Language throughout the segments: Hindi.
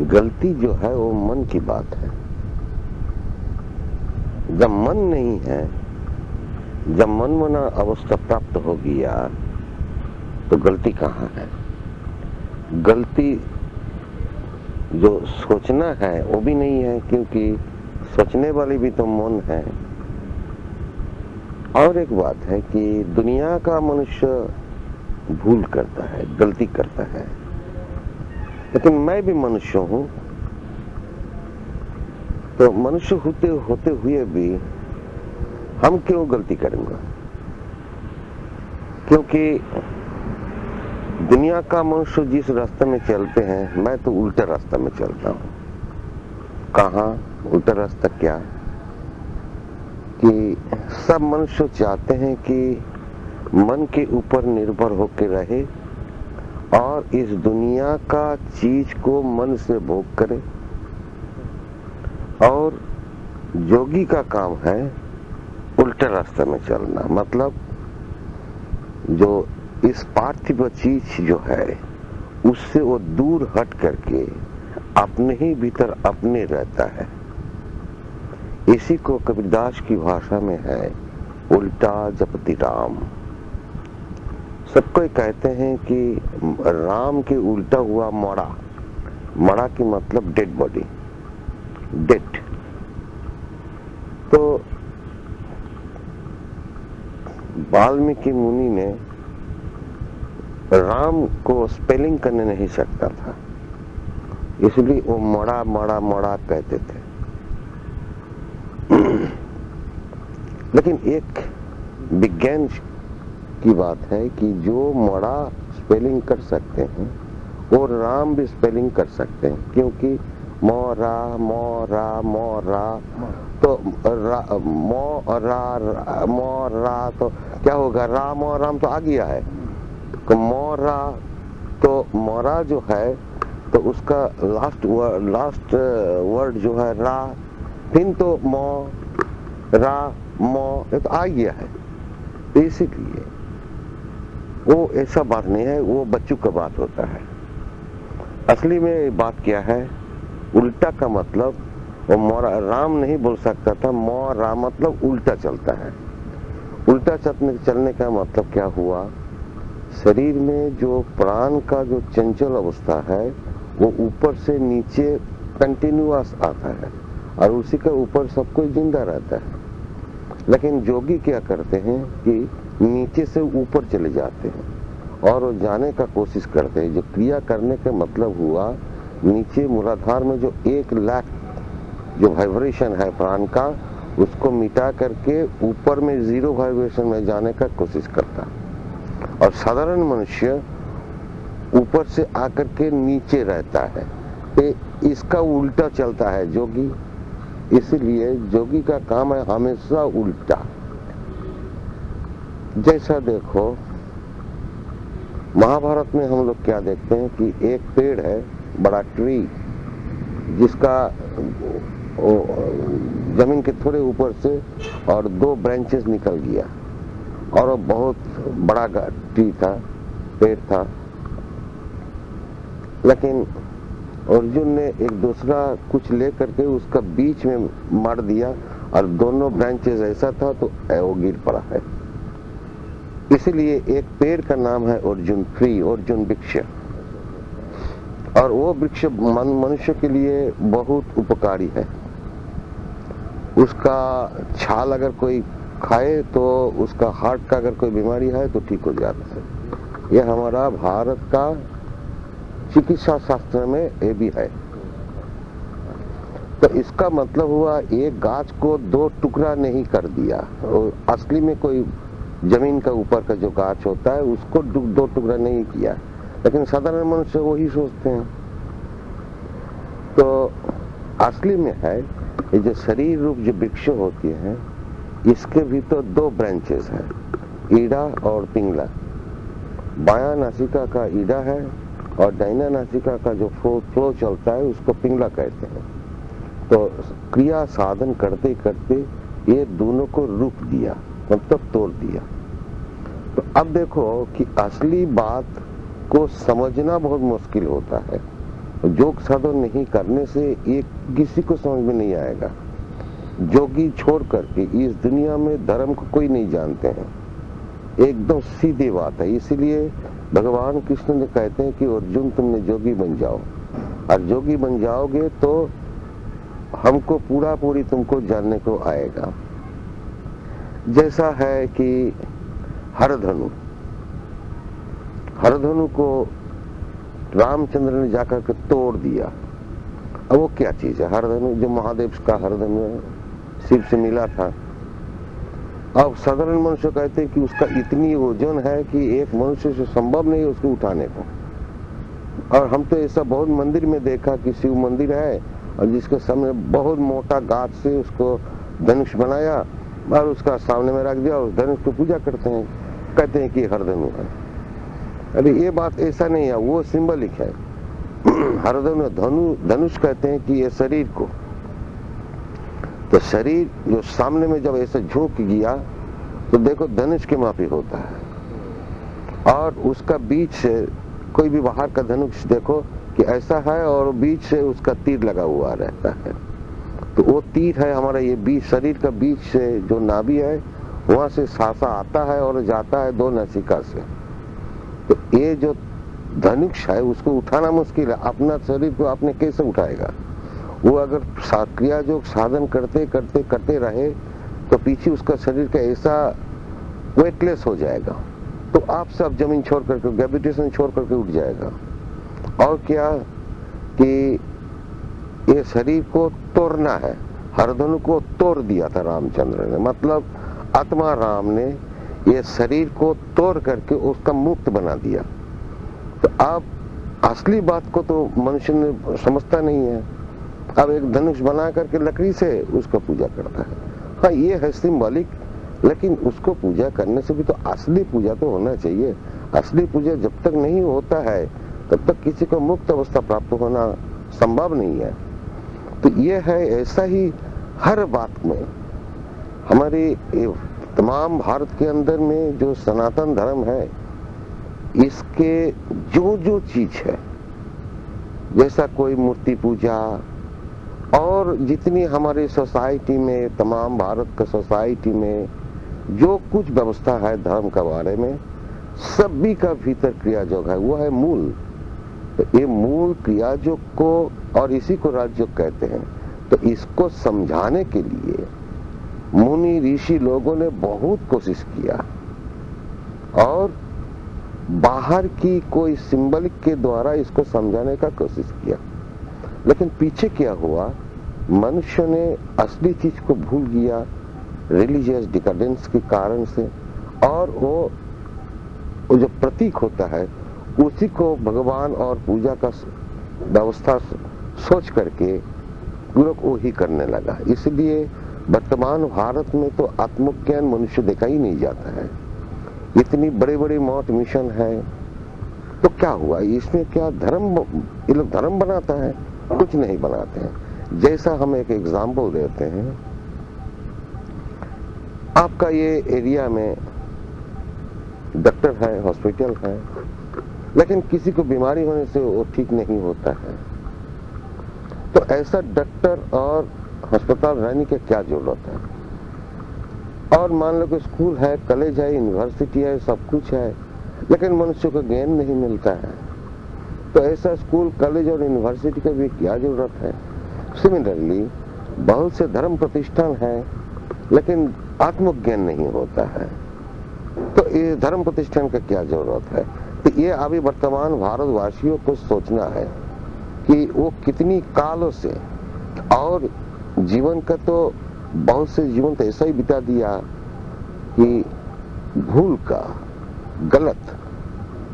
गलती जो है वो मन की बात है। जब मन नहीं है, जब मनमना अवस्था प्राप्त हो गया तो गलती कहाँ है? गलती जो सोचना है वो भी नहीं है, क्योंकि सोचने वाली भी तो मन है। और एक बात है कि दुनिया का मनुष्य भूल करता है, गलती करता है, लेकिन मैं भी मनुष्य हूं। तो मनुष्य होते हुए भी हम क्यों गलती करेंगे? क्योंकि दुनिया का मनुष्य जिस रास्ते में चलते हैं, मैं तो उल्टा रास्ता में चलता हूं। कहाँ उल्टा रास्ता? क्या कि सब मनुष्य चाहते हैं कि मन के ऊपर निर्भर होकर रहे और इस दुनिया का चीज को मन से भोग करे। और योगी का काम है उल्टा रास्ते में चलना, मतलब जो इस पार्थिव चीज जो है उससे वो दूर हट करके अपने ही भीतर अपने रहता है। इसी को कबीरदास की भाषा में है उल्टा जपति राम। सबको कहते हैं कि राम के उल्टा हुआ मड़ा। मड़ा की मतलब डेड बॉडी, डेड। तो वाल्मीकि मुनि ने राम को स्पेलिंग करने नहीं सकता था, इसलिए वो मड़ा मड़ा मड़ा कहते थे। लेकिन एक विज्ञान की बात है कि जो मड़ा स्पेलिंग कर सकते हैं वो राम भी स्पेलिंग कर सकते हैं, क्योंकि मोरा मोरा मोरा तो मोरा तो क्या होगा? राम और राम तो आ गया है। तो मोरा तो मोरा जो है तो उसका लास्ट वर्ड जो है रा, फिर तो मो रा मो, ये तो आ गया है। इसीलिए वो ऐसा बात नहीं है, वो बच्चों का बात होता है। असली में बात क्या है? उल्टा का मतलब वो मोरा राम नहीं बोल सकता था, मोरा मतलब उल्टा चलता है। उल्टा चलने का मतलब क्या हुआ? शरीर में जो प्राण का जो चंचल अवस्था है वो ऊपर से नीचे कंटिन्यूअस आता है और उसी के ऊपर सब कोई जिंदा रहता है। लेकिन योगी क्या करते हैं कि नीचे से ऊपर चले जाते हैं और वो जाने का कोशिश करते हैं। जो क्रिया करने का मतलब हुआ नीचे मूलाधार में जो 1 लाख जो वाइब्रेशन है प्राण का, उसको मिटा करके ऊपर में 0 वाइब्रेशन में जाने का कोशिश करता है। और साधारण मनुष्य ऊपर से आकर के नीचे रहता है, इसका उल्टा चलता है योगी। इसलिए योगी का काम है हमेशा उल्टा। जैसा देखो महाभारत में हम लोग क्या देखते हैं कि एक पेड़ है, बड़ा ट्री, जिसका जमीन के थोड़े ऊपर से और 2 ब्रांचेस निकल गया और वो बहुत बड़ा ट्री था, पेड़ था। लेकिन अर्जुन ने एक दूसरा कुछ लेकर के उसका बीच में मार दिया और दोनों ब्रांचेस ऐसा था तो वो गिर पड़ा है। इसलिए एक पेड़ का नाम है अर्जुन ट्री, अर्जुन वृक्ष। और वो वृक्ष मनुष्य के लिए बहुत उपकारी है। उसका छाल अगर कोई खाए तो उसका हार्ट का अगर कोई बीमारी है तो ठीक हो जाता है। यह हमारा भारत का चिकित्सा शास्त्र में ये भी है। तो इसका मतलब हुआ एक गाछ को 2 टुकड़ा नहीं कर दिया। असली में कोई जमीन का ऊपर का जो गाछ होता है उसको 2 टुकड़ा नहीं किया, लेकिन साधारण मनुष्य वही सोचते हैं। तो असली में है ये जो शरीर रूप जो वृक्ष होती है, इसके भी तो 2 ब्रांचेस है, ईड़ा और पिंगला। बायां नासिका का ईड़ा है और दाहिना नासिका का जो फ्लो चलता है उसको पिंगला कहते हैं। तो क्रिया साधन करते करते ये दोनों को रुक दिया, मतलब तोड़ दिया। तो अब देखो कि असली बात को समझना बहुत मुश्किल होता है। योग साधन नहीं करने से ये किसी को समझ में नहीं आएगा। जोगी छोड़ करके इस दुनिया में धर्म को कोई नहीं जानते हैं, एकदम सीधी बात है। इसीलिए भगवान कृष्ण ने कहते हैं कि अर्जुन तुमने जोगी बन जाओ, और जोगी बन जाओगे तो हमको पूरी तुमको जानने को आएगा। जैसा है कि हरधनु को रामचंद्र ने जाकर के तोड़ दिया। अब वो क्या चीज है? हरधनु जो महादेव का हरधनु है, शिव से मिला था। अब साधारण मनुष्य कहते हैं कि उसका इतनी वजन है कि एक मनुष्य से संभव नहीं है उसको उठाने को। और हम तो ऐसा बहुत मंदिर में देखा कि शिव मंदिर है और जिसके सामने बहुत मोटा गाछ से उसको धनुष बनाया और उसका सामने में रख दिया और उस धनुष को पूजा करते हैं, कहते हैं कि हरधनु है। अरे ये बात ऐसा नहीं है, वो सिंबलिक है। हरधनु धनुष कहते हैं कि ये शरीर को, तो शरीर जो सामने में जब ऐसे झोंक गया तो देखो धनुष के मापी होता है, और उसका बीच से कोई भी बाहर का धनुष देखो कि ऐसा है और बीच से उसका तीर लगा हुआ रहता है। तो वो तीर है हमारा ये बीच, शरीर का बीच से जो नाभि है वहां से सांसा आता है और जाता है 2 नासिका से। तो ये जो धनुष है उसको उठाना मुश्किल है। अपना शरीर को आपने कैसे उठाएगा? वो अगर क्रिया जो साधन करते रहे तो पीछे उसका शरीर का ऐसा वेटलेस हो जाएगा, तो आप सब जमीन छोड़ करके, ग्रेविटेशन छोड़ करके उठ जाएगा। और क्या कि ये शरीर को तोड़ना है। हरधनु को तोड़ दिया था रामचंद्र ने, मतलब आत्मा राम ने ये शरीर को तोड़ करके उसका मुक्त बना दिया। तो अब असली बात को तो मनुष्य ने समझता नहीं है। अब एक धनुष बना करके लकड़ी से उसका पूजा करता है। हाँ, ये है सिंबॉलिक, लेकिन उसको पूजा करने से भी तो असली पूजा तो होना चाहिए। असली पूजा जब तक नहीं होता है तब तक किसी को मुक्त अवस्था प्राप्त होना संभव नहीं है। तो ये है, ऐसा ही हर बात में हमारी तमाम भारत के अंदर में जो सनातन धर्म है, इसके जो चीज है, जैसा कोई मूर्ति पूजा और जितनी हमारी सोसाइटी में, तमाम भारत का सोसाइटी में जो कुछ व्यवस्था है धर्म के बारे में, सभी का भीतर क्रियायोग है, वो है मूल। तो ये मूल क्रियायोग को, और इसी को राजयोग कहते हैं। तो इसको समझाने के लिए मुनि ऋषि लोगों ने बहुत कोशिश किया और बाहर की कोई सिंबलिक के द्वारा इसको समझाने का कोशिश किया, लेकिन पीछे क्या हुआ, मनुष्य ने असली चीज को भूल गया रिलीजियस डिकाडेंस के कारण से, और वो जो प्रतीक होता है उसी को भगवान और पूजा का व्यवस्था सोच करके लोग वो ही करने लगा। इसलिए वर्तमान भारत में तो आत्मज्ञान मनुष्य देखा ही नहीं जाता है। इतनी बड़े बड़े मठ मिशन है, तो क्या हुआ इसमें? क्या धर्म, ये लोग धर्म बनाता है? कुछ नहीं बनाते हैं। जैसा हम एक एग्जाम्पल देते हैं, आपका ये एरिया में डॉक्टर है, हॉस्पिटल है, लेकिन किसी को बीमारी होने से वो ठीक नहीं होता है, तो ऐसा डॉक्टर और अस्पताल रहने की क्या जरूरत है? और मान लो कि स्कूल है, कॉलेज है, यूनिवर्सिटी है, सब कुछ है, लेकिन मनुष्य को ज्ञान नहीं मिलता है, तो ऐसा स्कूल, कॉलेज और यूनिवर्सिटी का भी क्या जरूरत है? सिमिलरली बहुत से धर्म प्रतिष्ठान है, लेकिन आत्मज्ञान नहीं होता है, तो ये धर्म प्रतिष्ठान का क्या जरूरत है? तो ये अभी वर्तमान भारतवासियों को सोचना है कि वो कितनी कालों से, और जीवन का तो बहुत से जीवन तो ऐसा ही बिता दिया कि भूल का, गलत,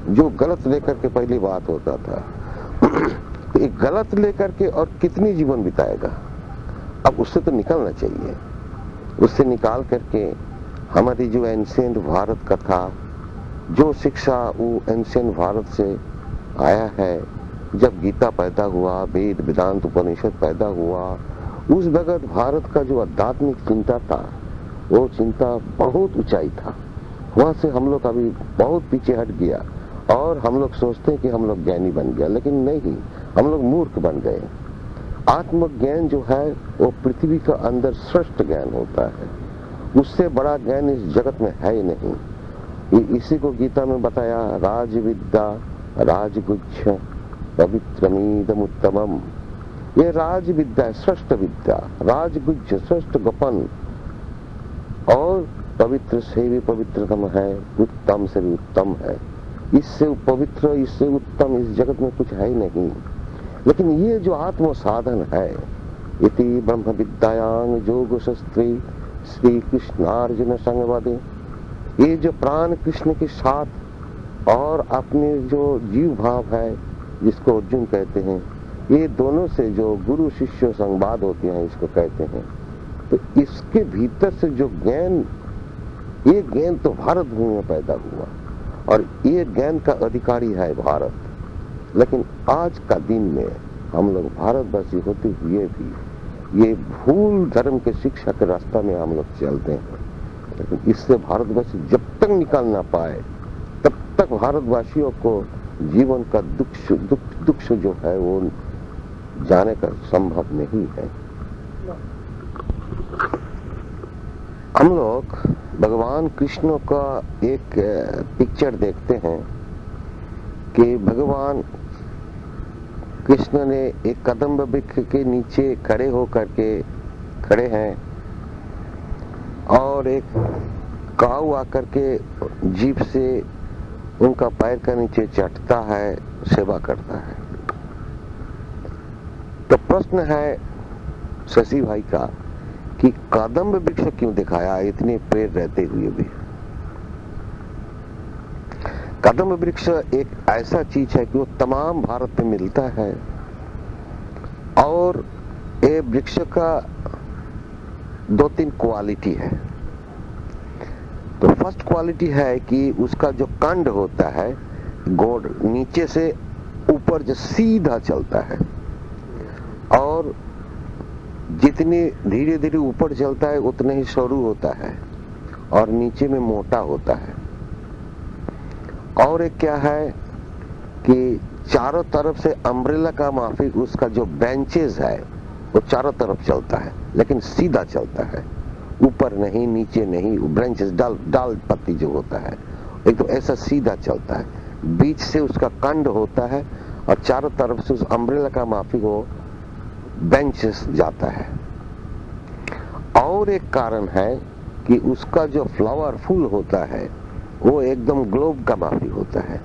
जो गलत लेकर के पहली बात होता था, तो एक गलत लेकर के और कितनी जीवन बिताएगा? अब उससे तो निकलना चाहिए। उससे निकाल करके हमारी जो एंशिएंट भारत का था, जो शिक्षा वो एंशिएंट भारत से आया है, जब गीता पैदा हुआ, वेद वेदांत उपनिषद पैदा हुआ, उस वक्त भारत का जो आध्यात्मिक चिंता था, वो चिंता बहुत ऊंचाई था। वहां से हम लोग अभी बहुत पीछे हट गया और हम लोग सोचते हैं कि हम लोग ज्ञानी बन गया, लेकिन नहीं, हम लोग मूर्ख बन गए। आत्मज्ञान जो है वो पृथ्वी का अंदर श्रेष्ठ ज्ञान होता है, उससे बड़ा ज्ञान इस जगत में है ही नहीं। इसी को गीता में बताया, राज विद्या राजगुच्छ पवित्रमीदम उत्तमम। ये राज विद्या श्रेष्ठ विद्या, राजगुच्छ श्रेष्ठ गोपन, और पवित्र से भी पवित्रतम है, उत्तम से भी उत्तम है। इससे पवित्र, इससे उत्तम इस जगत में कुछ है ही नहीं। लेकिन ये जो आत्म साधन है, इति ब्रह्म विद्यायां योग शस्त्री श्री कृष्णार्जुन संगवादे, ये जो प्राण कृष्ण के साथ और अपने जो जीव भाव है जिसको अर्जुन कहते हैं, ये दोनों से जो गुरु शिष्य संवाद होते हैं इसको कहते हैं। तो इसके भीतर से जो ज्ञान, ये ज्ञान तो भारत भूमि में पैदा हुआ और ये ज्ञान का अधिकारी है भारत। लेकिन आज का दिन में हम लोग भारतवासी होते हुए भी ये भूल धर्म के शिक्षा के रास्ता में हम लोग चलते हैं। लेकिन इससे भारतवासी जब तक निकाल ना पाए तब तक भारतवासियों को जीवन का दुख जो है वो जाने का संभव नहीं है। हम लोग भगवान कृष्ण का एक पिक्चर देखते हैं कि भगवान कृष्ण ने एक कदम्ब वृक्ष के नीचे खड़े होकर के खड़े हैं और एक काऊ आकर के जीभ से उनका पैर का नीचे चटता है, सेवा करता है। तो प्रश्न है शशि भाई का कि कदम्ब वृक्ष क्यों दिखाया इतने पेड़ रहते हुए भी? कदम्ब वृक्ष एक ऐसा चीज है कि वो तमाम भारत में मिलता है और ये वृक्ष का 2-3 क्वालिटी है। तो फर्स्ट क्वालिटी है कि उसका जो कांड होता है गोड़ नीचे से ऊपर जो सीधा चलता है और जितनी धीरे धीरे ऊपर चलता है उतने ही सरू होता है और नीचे में मोटा होता है। और एक क्या है कि चारों तरफ से अम्ब्रेला का माफिक उसका जो बेंचेस है वो चारों तरफ चलता है लेकिन सीधा चलता है, ऊपर नहीं नीचे नहीं। ब्रांचेस डाल पत्ती जो होता है एक तो ऐसा सीधा चलता है, बीच से उसका कांड होता है और चारों तरफ से उस अम्ब्रेला का माफिक वो बेंचेस जाता है। और एक कारण है कि उसका जो फ्लावर फूल होता है वो एकदम ग्लोब का माफी होता है।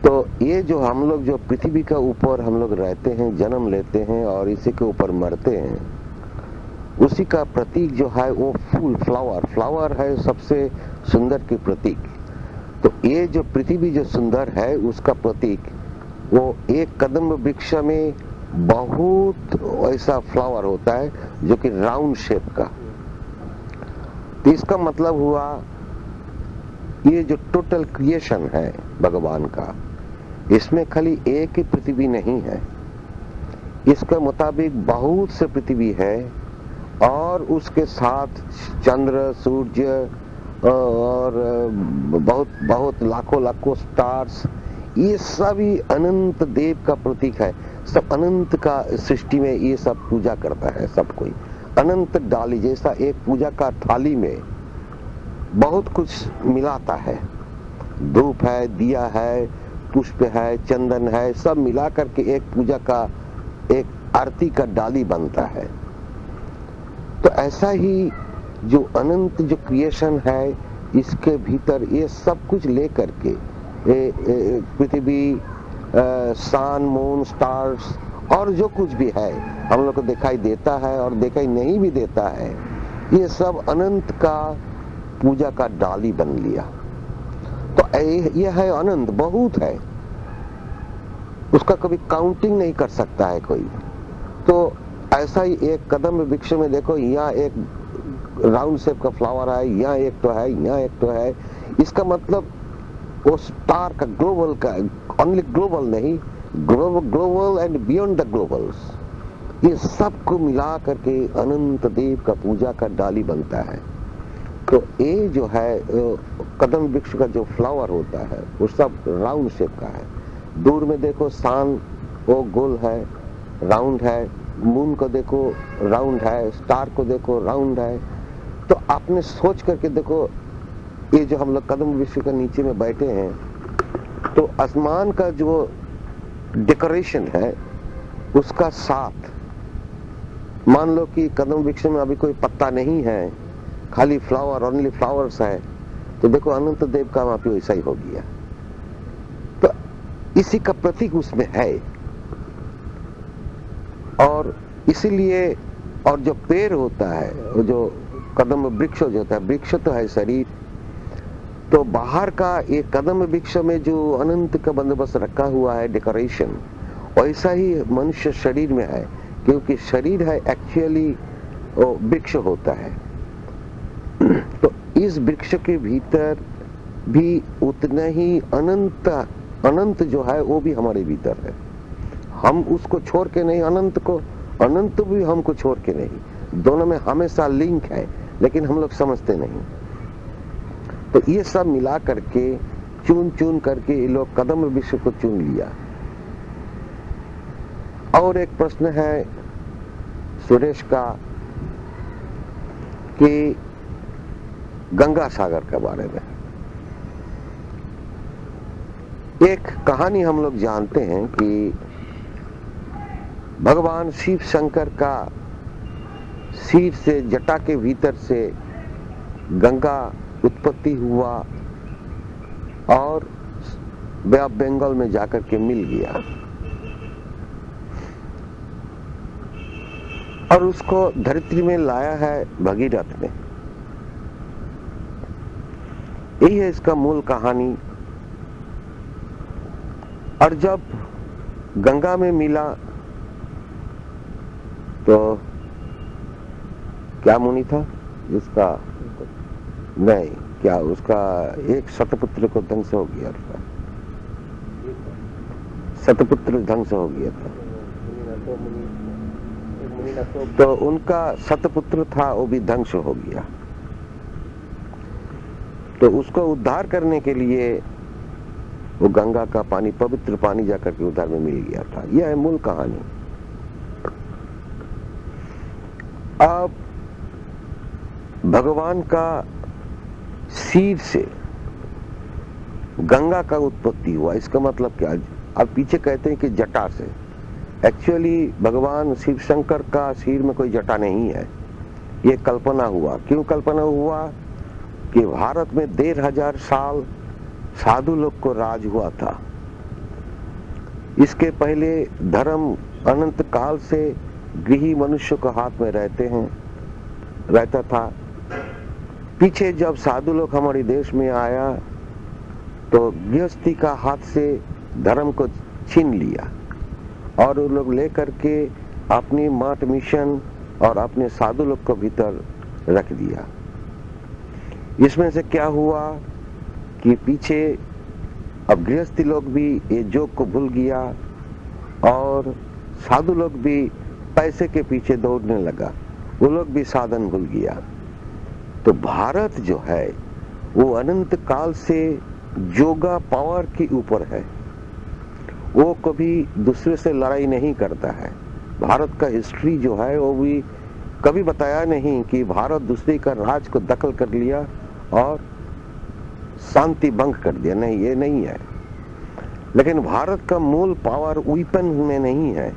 तो ये जो हम लोग जो पृथ्वी का ऊपर हम लोग रहते हैं, जन्म लेते हैं और इसी के ऊपर मरते हैं, उसी का प्रतीक जो है वो फूल फ्लावर है सबसे सुंदर की प्रतीक। तो ये जो पृथ्वी जो सुंदर है उसका प्रतीक वो एक कदम्ब वृक्ष में बहुत ऐसा फ्लावर होता है जो कि राउंड शेप का। तो इसका मतलब हुआ ये जो टोटल क्रिएशन है भगवान का, इसमें खाली एक ही पृथ्वी नहीं है, इसके मुताबिक बहुत से पृथ्वी है और उसके साथ चंद्र सूर्य और बहुत लाखों स्टार्स, ये सभी अनंत देव का प्रतीक है। सब अनंत का सृष्टि में ये सब पूजा करता है सब कोई। अनंत डाली जैसा एक पूजा का थाली में बहुत कुछ मिलाता है, धूप है, दिया है, पुष्प है, चंदन है, सब मिला करके एक पूजा का एक आरती का डाली बनता है। तो ऐसा ही जो अनंत जो क्रिएशन है इसके भीतर ये सब कुछ लेकर के पृथ्वी, सन, मून, स्टार्स और जो कुछ भी है हम लोग को दिखाई देता है और दिखाई नहीं भी देता है, ये सब अनंत का पूजा का डाली बन लिया। तो ये है अनंत, बहुत है, उसका कभी काउंटिंग नहीं कर सकता है कोई। तो ऐसा ही एक कदम्ब वृक्ष में देखो, यहाँ एक राउंड शेप का फ्लावर है, यहाँ एक तो है, यहाँ एक तो है। इसका मतलब वो स्टार का ग्लोबल का, ओनली ग्लोबल नहीं, global and beyond the Global's, ये सब को मिला करके अनंत देव का पूजा का डाली बनता है। तो ये जो है कदम वृक्ष का जो फ्लावर होता है वो सब राउंड शेप का है। दूर में देखो सन वो गोल है, राउंड है, मून को देखो राउंड है, स्टार को देखो राउंड है। तो आपने सोच करके देखो, ये जो हम लोग कदम वृक्ष के नीचे में बैठे हैं, तो आसमान का जो डेकोरेशन है उसका साथ, मान लो कि कदम वृक्ष में अभी कोई पत्ता नहीं है, खाली फ्लावर, ओनली फ्लावर्स है, तो देखो अनंत देव का वहां पे वैसा ही हो गया। तो इसी का प्रतीक उसमें है। और इसीलिए, और जो पेड़ होता है, वो जो कदम वृक्ष जो होता है, वृक्ष तो है शरीर, तो बाहर का ये कदम वृक्ष में जो अनंत का बंदोबस्त रखा हुआ है, डेकोरेशन, वैसा ही मनुष्य शरीर में है, क्योंकि शरीर है एक्चुअली वो वृक्ष होता है। तो इस वृक्ष के भीतर भी उतना ही अनंत जो है वो भी हमारे भीतर है। हम उसको छोड़ के नहीं, अनंत भी हमको छोड़ के नहीं, दोनों में हमेशा लिंक है, लेकिन हम लोग समझते नहीं। तो ये सब मिला करके चुन करके ये लोग कदम वृक्ष को चुन लिया। और एक प्रश्न है सुरेश का कि गंगा सागर के बारे में। एक कहानी हम लोग जानते हैं कि भगवान शिव शंकर का सिर से, जटा के भीतर से गंगा उत्पत्ति हुआ और बे ऑफ बंगाल में जाकर के मिल गया, और उसको धरती में लाया है भगीरथ ने। यही है इसका मूल कहानी। और जब गंगा में मिला तो क्या मुनि था इसका, नहीं, क्या उसका एक शतपुत्र को ध्वंस हो गया था, शतपुत्र ध्वंस हो गया था। तो उनका शतपुत्र था, वो भी ध्वंस हो गया। तो उसको उद्धार करने के लिए वो गंगा का पानी, पवित्र पानी जाकर के उद्धार में मिल गया था। यह है मूल कहानी। अब भगवान का सिर से गंगा का उत्पत्ति हुआ, इसका मतलब क्या? अब पीछे कहते हैं कि जटा से, एक्चुअली भगवान शिव शंकर का सिर में कोई जटा नहीं है, ये कल्पना हुआ। क्यों कल्पना हुआ? कि भारत में 1500 साल साधु लोग को राज हुआ था। इसके पहले धर्म अनंत काल से गृही मनुष्य को हाथ में रहता था। पीछे जब साधु लोग हमारे देश में आया तो गृहस्थी का हाथ से धर्म को छीन लिया और वो लोग लेकर के अपनी मठ मिशन और अपने साधु लोग को भीतर रख दिया। इसमें से क्या हुआ कि पीछे अब गृहस्थी लोग भी ये योग को भूल गया और साधु लोग भी पैसे के पीछे दौड़ने लगा, वो लोग भी साधन भूल गया। तो भारत जो है वो अनंत काल से योगा पावर के ऊपर है, वो कभी दूसरे से लड़ाई नहीं करता है। भारत का हिस्ट्री जो है वो भी कभी बताया नहीं कि भारत दूसरे का राज को दखल कर लिया और शांति भंग कर दिया, नहीं, ये नहीं है। लेकिन भारत का मूल पावर वेपन में नहीं है।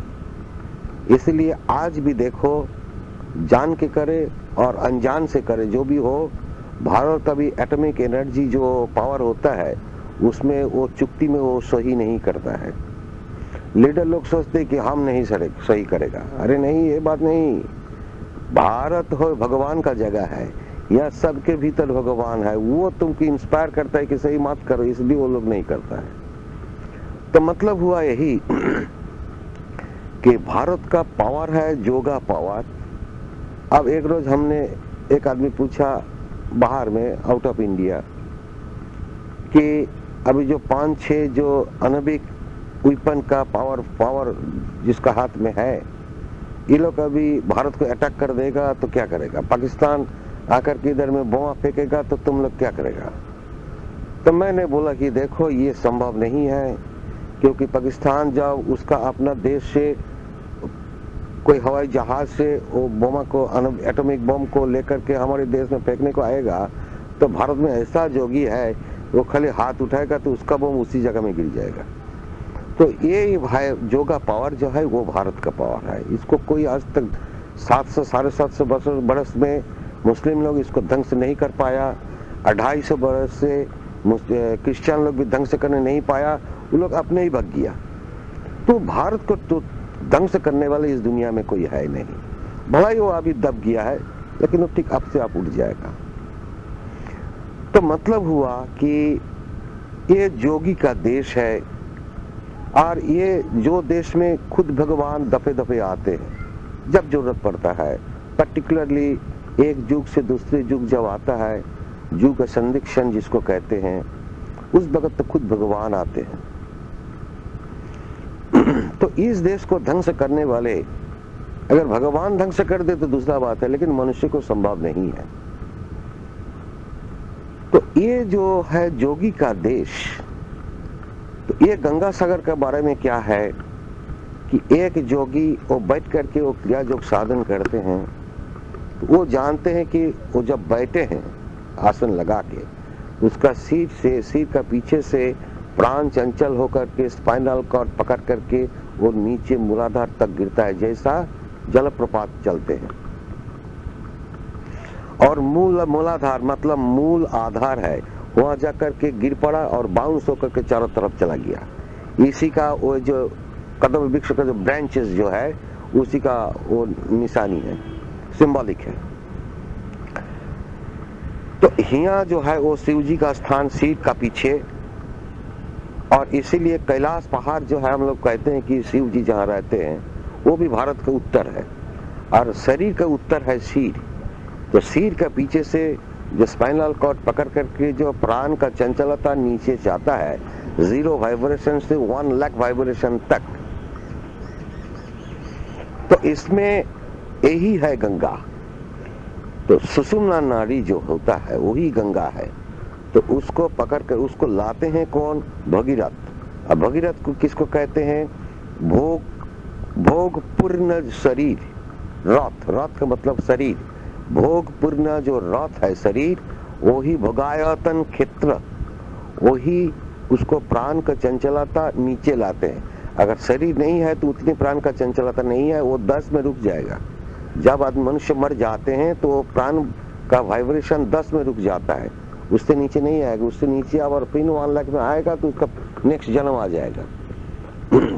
इसलिए आज भी देखो, जान के करे और अनजान से करे, जो भी हो, भारत अभी एटॉमिक एनर्जी जो पावर होता है उसमें वो चुक्ति में वो सही नहीं करता है। लीडर लोग सोचते कि हम नहीं सही करेगा, अरे नहीं, ये बात नहीं। भारत हो भगवान का जगह है, यह सबके भीतर भगवान है, वो तुमको इंस्पायर करता है कि सही मत करो, इसलिए वो लोग नहीं करता है। तो मतलब हुआ यही कि भारत का पावर है योगा पावर। अब एक रोज हमने एक आदमी पूछा बाहर में, आउट ऑफ इंडिया, कि अभी जो 5-6 जो अनबिक वेपन का पावर जिसका हाथ में है, ये लोग अभी भारत को अटैक कर देगा तो क्या करेगा? पाकिस्तान आकर के इधर में बम फेंकेगा तो तुम लोग क्या करेगा? तो मैंने बोला कि देखो, ये संभव नहीं है, क्योंकि पाकिस्तान जब उसका अपना देश से कोई हवाई जहाज से वो बोमा को एटॉमिक बम को लेकर के हमारे देश में फेंकने को आएगा, तो भारत में ऐसा जोगी है वो खाली हाथ उठाएगा तो उसका बम उसी जगह में गिर जाएगा। तो ये भाई जोगा पावर जो है वो भारत का पावर है। इसको कोई आज तक 700 साढ़े 700 बरस में मुस्लिम लोग इसको ढंग से नहीं कर पाया, 250 बरस से क्रिश्चियन लोग भी ढंग से करने नहीं पाया, वो लोग अपने ही भाग गया। तो भारत को तो ढंग से करने वाले इस दुनिया में कोई है नहीं। भला ही वो अभी दब गया है, लेकिन वो ठीक अब से आप उठ जाएगा। तो मतलब हुआ कि ये जोगी का देश है, और ये जो देश में खुद भगवान दफे दफे आते हैं जब जरूरत पड़ता है, पर्टिकुलरली एक युग से दूसरे युग जब आता है, युग का संदिक्षण जिसको कहते हैं, उस वक्त तो खुद भगवान आते हैं। तो इस देश को ढंग से करने वाले अगर भगवान ढंग से कर दे तो दूसरा बात है, लेकिन मनुष्य को संभव नहीं है। तो ये जो है जोगी का देश, तो ये गंगा सागर के बारे में क्या है कि एक जोगी वो बैठ करके वो क्रिया योग साधन करते हैं, तो वो जानते हैं कि वो जब बैठे हैं आसन लगा के, उसका सिर का पीछे से प्राण चंचल होकर के स्पाइनल कॉर्ड पकड़ करके वो नीचे मूलाधार तक गिरता है, जैसा जलप्रपात चलते हैं। और मूलाधार मतलब मूल आधार है, वहां जाकर के गिर पड़ा और बाउंस होकर के चारों तरफ चला गया। इसी का वो जो कदम वृक्ष का जो ब्रांचेस जो है उसी का वो निशानी है, सिंबॉलिक है। तो यहाँ जो है वो शिव जी का स्थान सिर का पीछे, और इसीलिए कैलाश पहाड़ जो है हम लोग कहते हैं कि शिव जी जहाँ रहते हैं वो भी भारत का उत्तर है, और शरीर का उत्तर है सिर। तो सिर का पीछे से जो स्पाइनल कॉर्ड पकड़ करके जो प्राण का चंचलता नीचे जाता है 0 वाइब्रेशन से 1 लाख वाइब्रेशन तक, तो इसमें यही है गंगा। तो सुषुम्ना नाड़ी जो होता है वही गंगा है। तो उसको पकड़ कर उसको लाते हैं कौन? भगीरथ। अब भगीरथ को किसको कहते हैं? भोग पूर्ण शरीर, रथ का मतलब शरीर, भोग पूर्ण जो रथ है शरीर, वही भोगायतन क्षेत्र, वही उसको प्राण का चंचलता नीचे लाते हैं। अगर शरीर नहीं है तो उतनी प्राण का चंचलता नहीं है, वो 10 में रुक जाएगा। जब आदमी मनुष्य मर जाते हैं तो प्राण का वाइब्रेशन 10 में रुक जाता है, उससे नीचे नहीं आएगा। उससे नीचे और फिर 1 लाख में आएगा तो उसका नेक्स्ट जन्म आ जाएगा।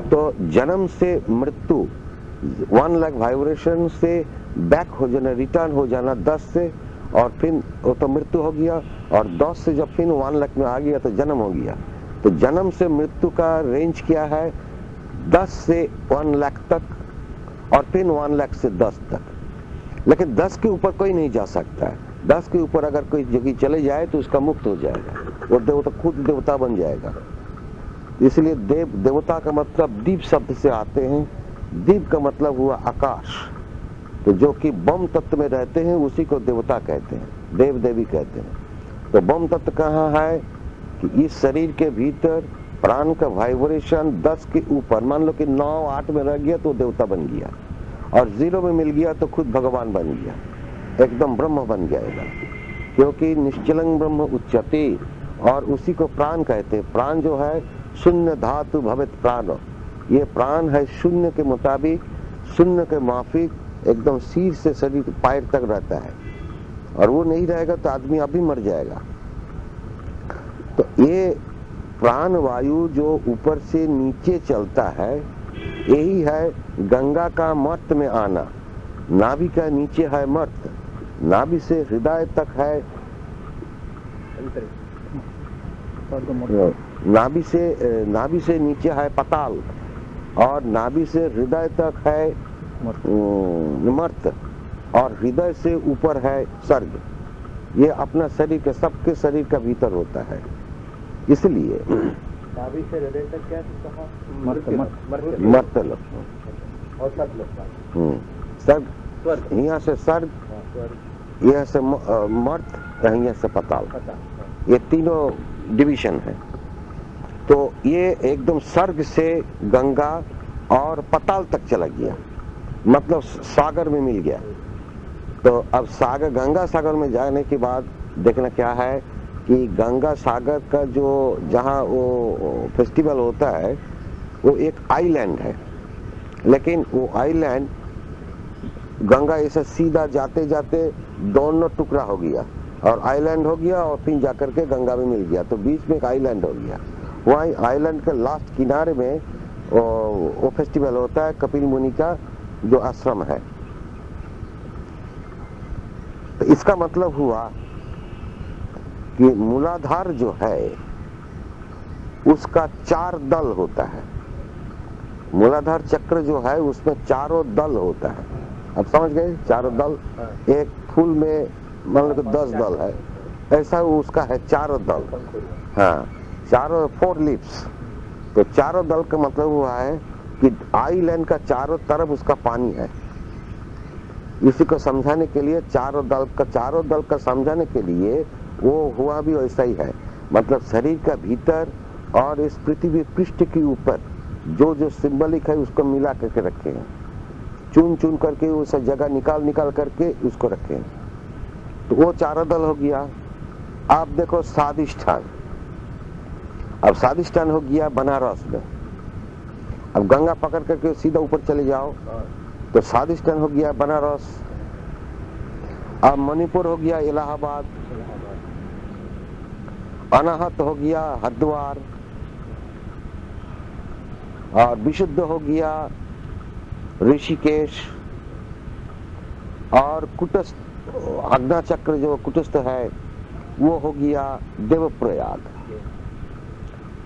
तो जन्म से मृत्यु 1 लाख वाइब्रेशन से बैक हो जाना, रिटर्न हो जाना 10 से, और फिर वो तो मृत्यु हो गया, और 10 से जब फिर 1 लाख में आ गया तो जन्म हो गया। तो जन्म से मृत्यु का रेंज क्या है? 10 से 1 लाख तक, और फिर 1 लाख से 10 तक। लेकिन 10 के ऊपर कोई नहीं जा सकता है। 10 के ऊपर अगर कोई जोगी चले जाए तो उसका मुक्त हो जाएगा, वो देवता खुद देवता बन जाएगा। इसलिए देवता का मतलब दीप शब्द से आते हैं। दीप का मतलब हुआ आकाश। तो जो कि बम तत्व में रहते हैं उसी को देवता कहते हैं, देव देवी कहते हैं। तो बम तत्व कहाँ है कि इस शरीर के भीतर प्राण का वाइब्रेशन 10 के ऊपर, मान लो कि 9-8 में रह गया तो देवता बन गया, और 0 में मिल गया तो खुद भगवान बन गया, एकदम ब्रह्म बन जाएगा। क्योंकि निश्चलं ब्रह्म उच्यते, और उसी को प्राण कहते हैं। प्राण जो है शून्य धातु भवित प्राण, ये प्राण है शून्य के मुताबिक, शून्य के माफिक, एकदम सिर से शरीर पैर तक रहता है, और वो नहीं रहेगा तो आदमी अभी मर जाएगा। तो ये प्राण वायु जो ऊपर से नीचे चलता है, यही है गंगा का मर्त में आना। नाभि का नीचे है मर्त, नाभि से हृदय तक है, नाभि से नीचे है पताल, और नाभि से हृदय तक है मर्त, और हृदय से ऊपर है स्वर्ग। ये अपना शरीर के सबके शरीर का भीतर होता है। इसलिए नाभि से हृदय तक क्या कहा? मर्तल और स्वर्ग, यहाँ से स्वर्ग, यहाँ से मर्त, यहाँ से पताल, ये तीनों डिवीजन है। तो ये एकदम स्वर्ग से गंगा और पताल तक चला गया, मतलब सागर में मिल गया। तो अब सागर, गंगा सागर में जाने के बाद देखना क्या है कि गंगा सागर का जो जहाँ वो फेस्टिवल होता है वो एक आइलैंड है, लेकिन वो आइलैंड गंगा ऐसे सीधा जाते जाते दोनों टुकड़ा हो गया और आइलैंड हो गया और फिर जाकर के गंगा में मिल गया, तो बीच में एक आइलैंड हो गया। वहीं आइलैंड के लास्ट किनारे में वो फेस्टिवल होता है कपिल मुनि का जो आश्रम है। तो इसका मतलब हुआ कि मूलाधार जो है उसका 4 दल होता है। मूलाधार चक्र जो है उसमें चारों दल होता है। अब समझ गए, चारों दल, एक फूल में मान लो 10 दल है, ऐसा उसका है चारों दल। हाँ, चारों 4 लीव्स। तो चारों दल का मतलब हुआ है कि आइलैंड का चारों तरफ उसका पानी है। इसी को समझाने के लिए चारों दल का समझाने के लिए वो हुआ भी वैसा ही है। मतलब शरीर का भीतर और इस पृथ्वी पृष्ठ के ऊपर जो जो सिंबलिक है उसको मिला करके रखे हैं, चुन चुन करके उस जगह निकाल करके उसको रखे हैं। तो वो चारों दल हो गया। आप देखो स्वादिष्ठान, अब स्वादिष्ठान हो गया बनारस में। अब गंगा पकड़ करके सीधा ऊपर चले जाओ तो स्वादिष्ठान हो गया बनारस। अब मणिपुर हो गया इलाहाबाद, अनाहत हो गया हरिद्वार, और विशुद्ध हो गया ऋषिकेश, और कुटस्थ आज्ञा चक्र जो कुटस्थ है वो हो गया देवप्रयाग।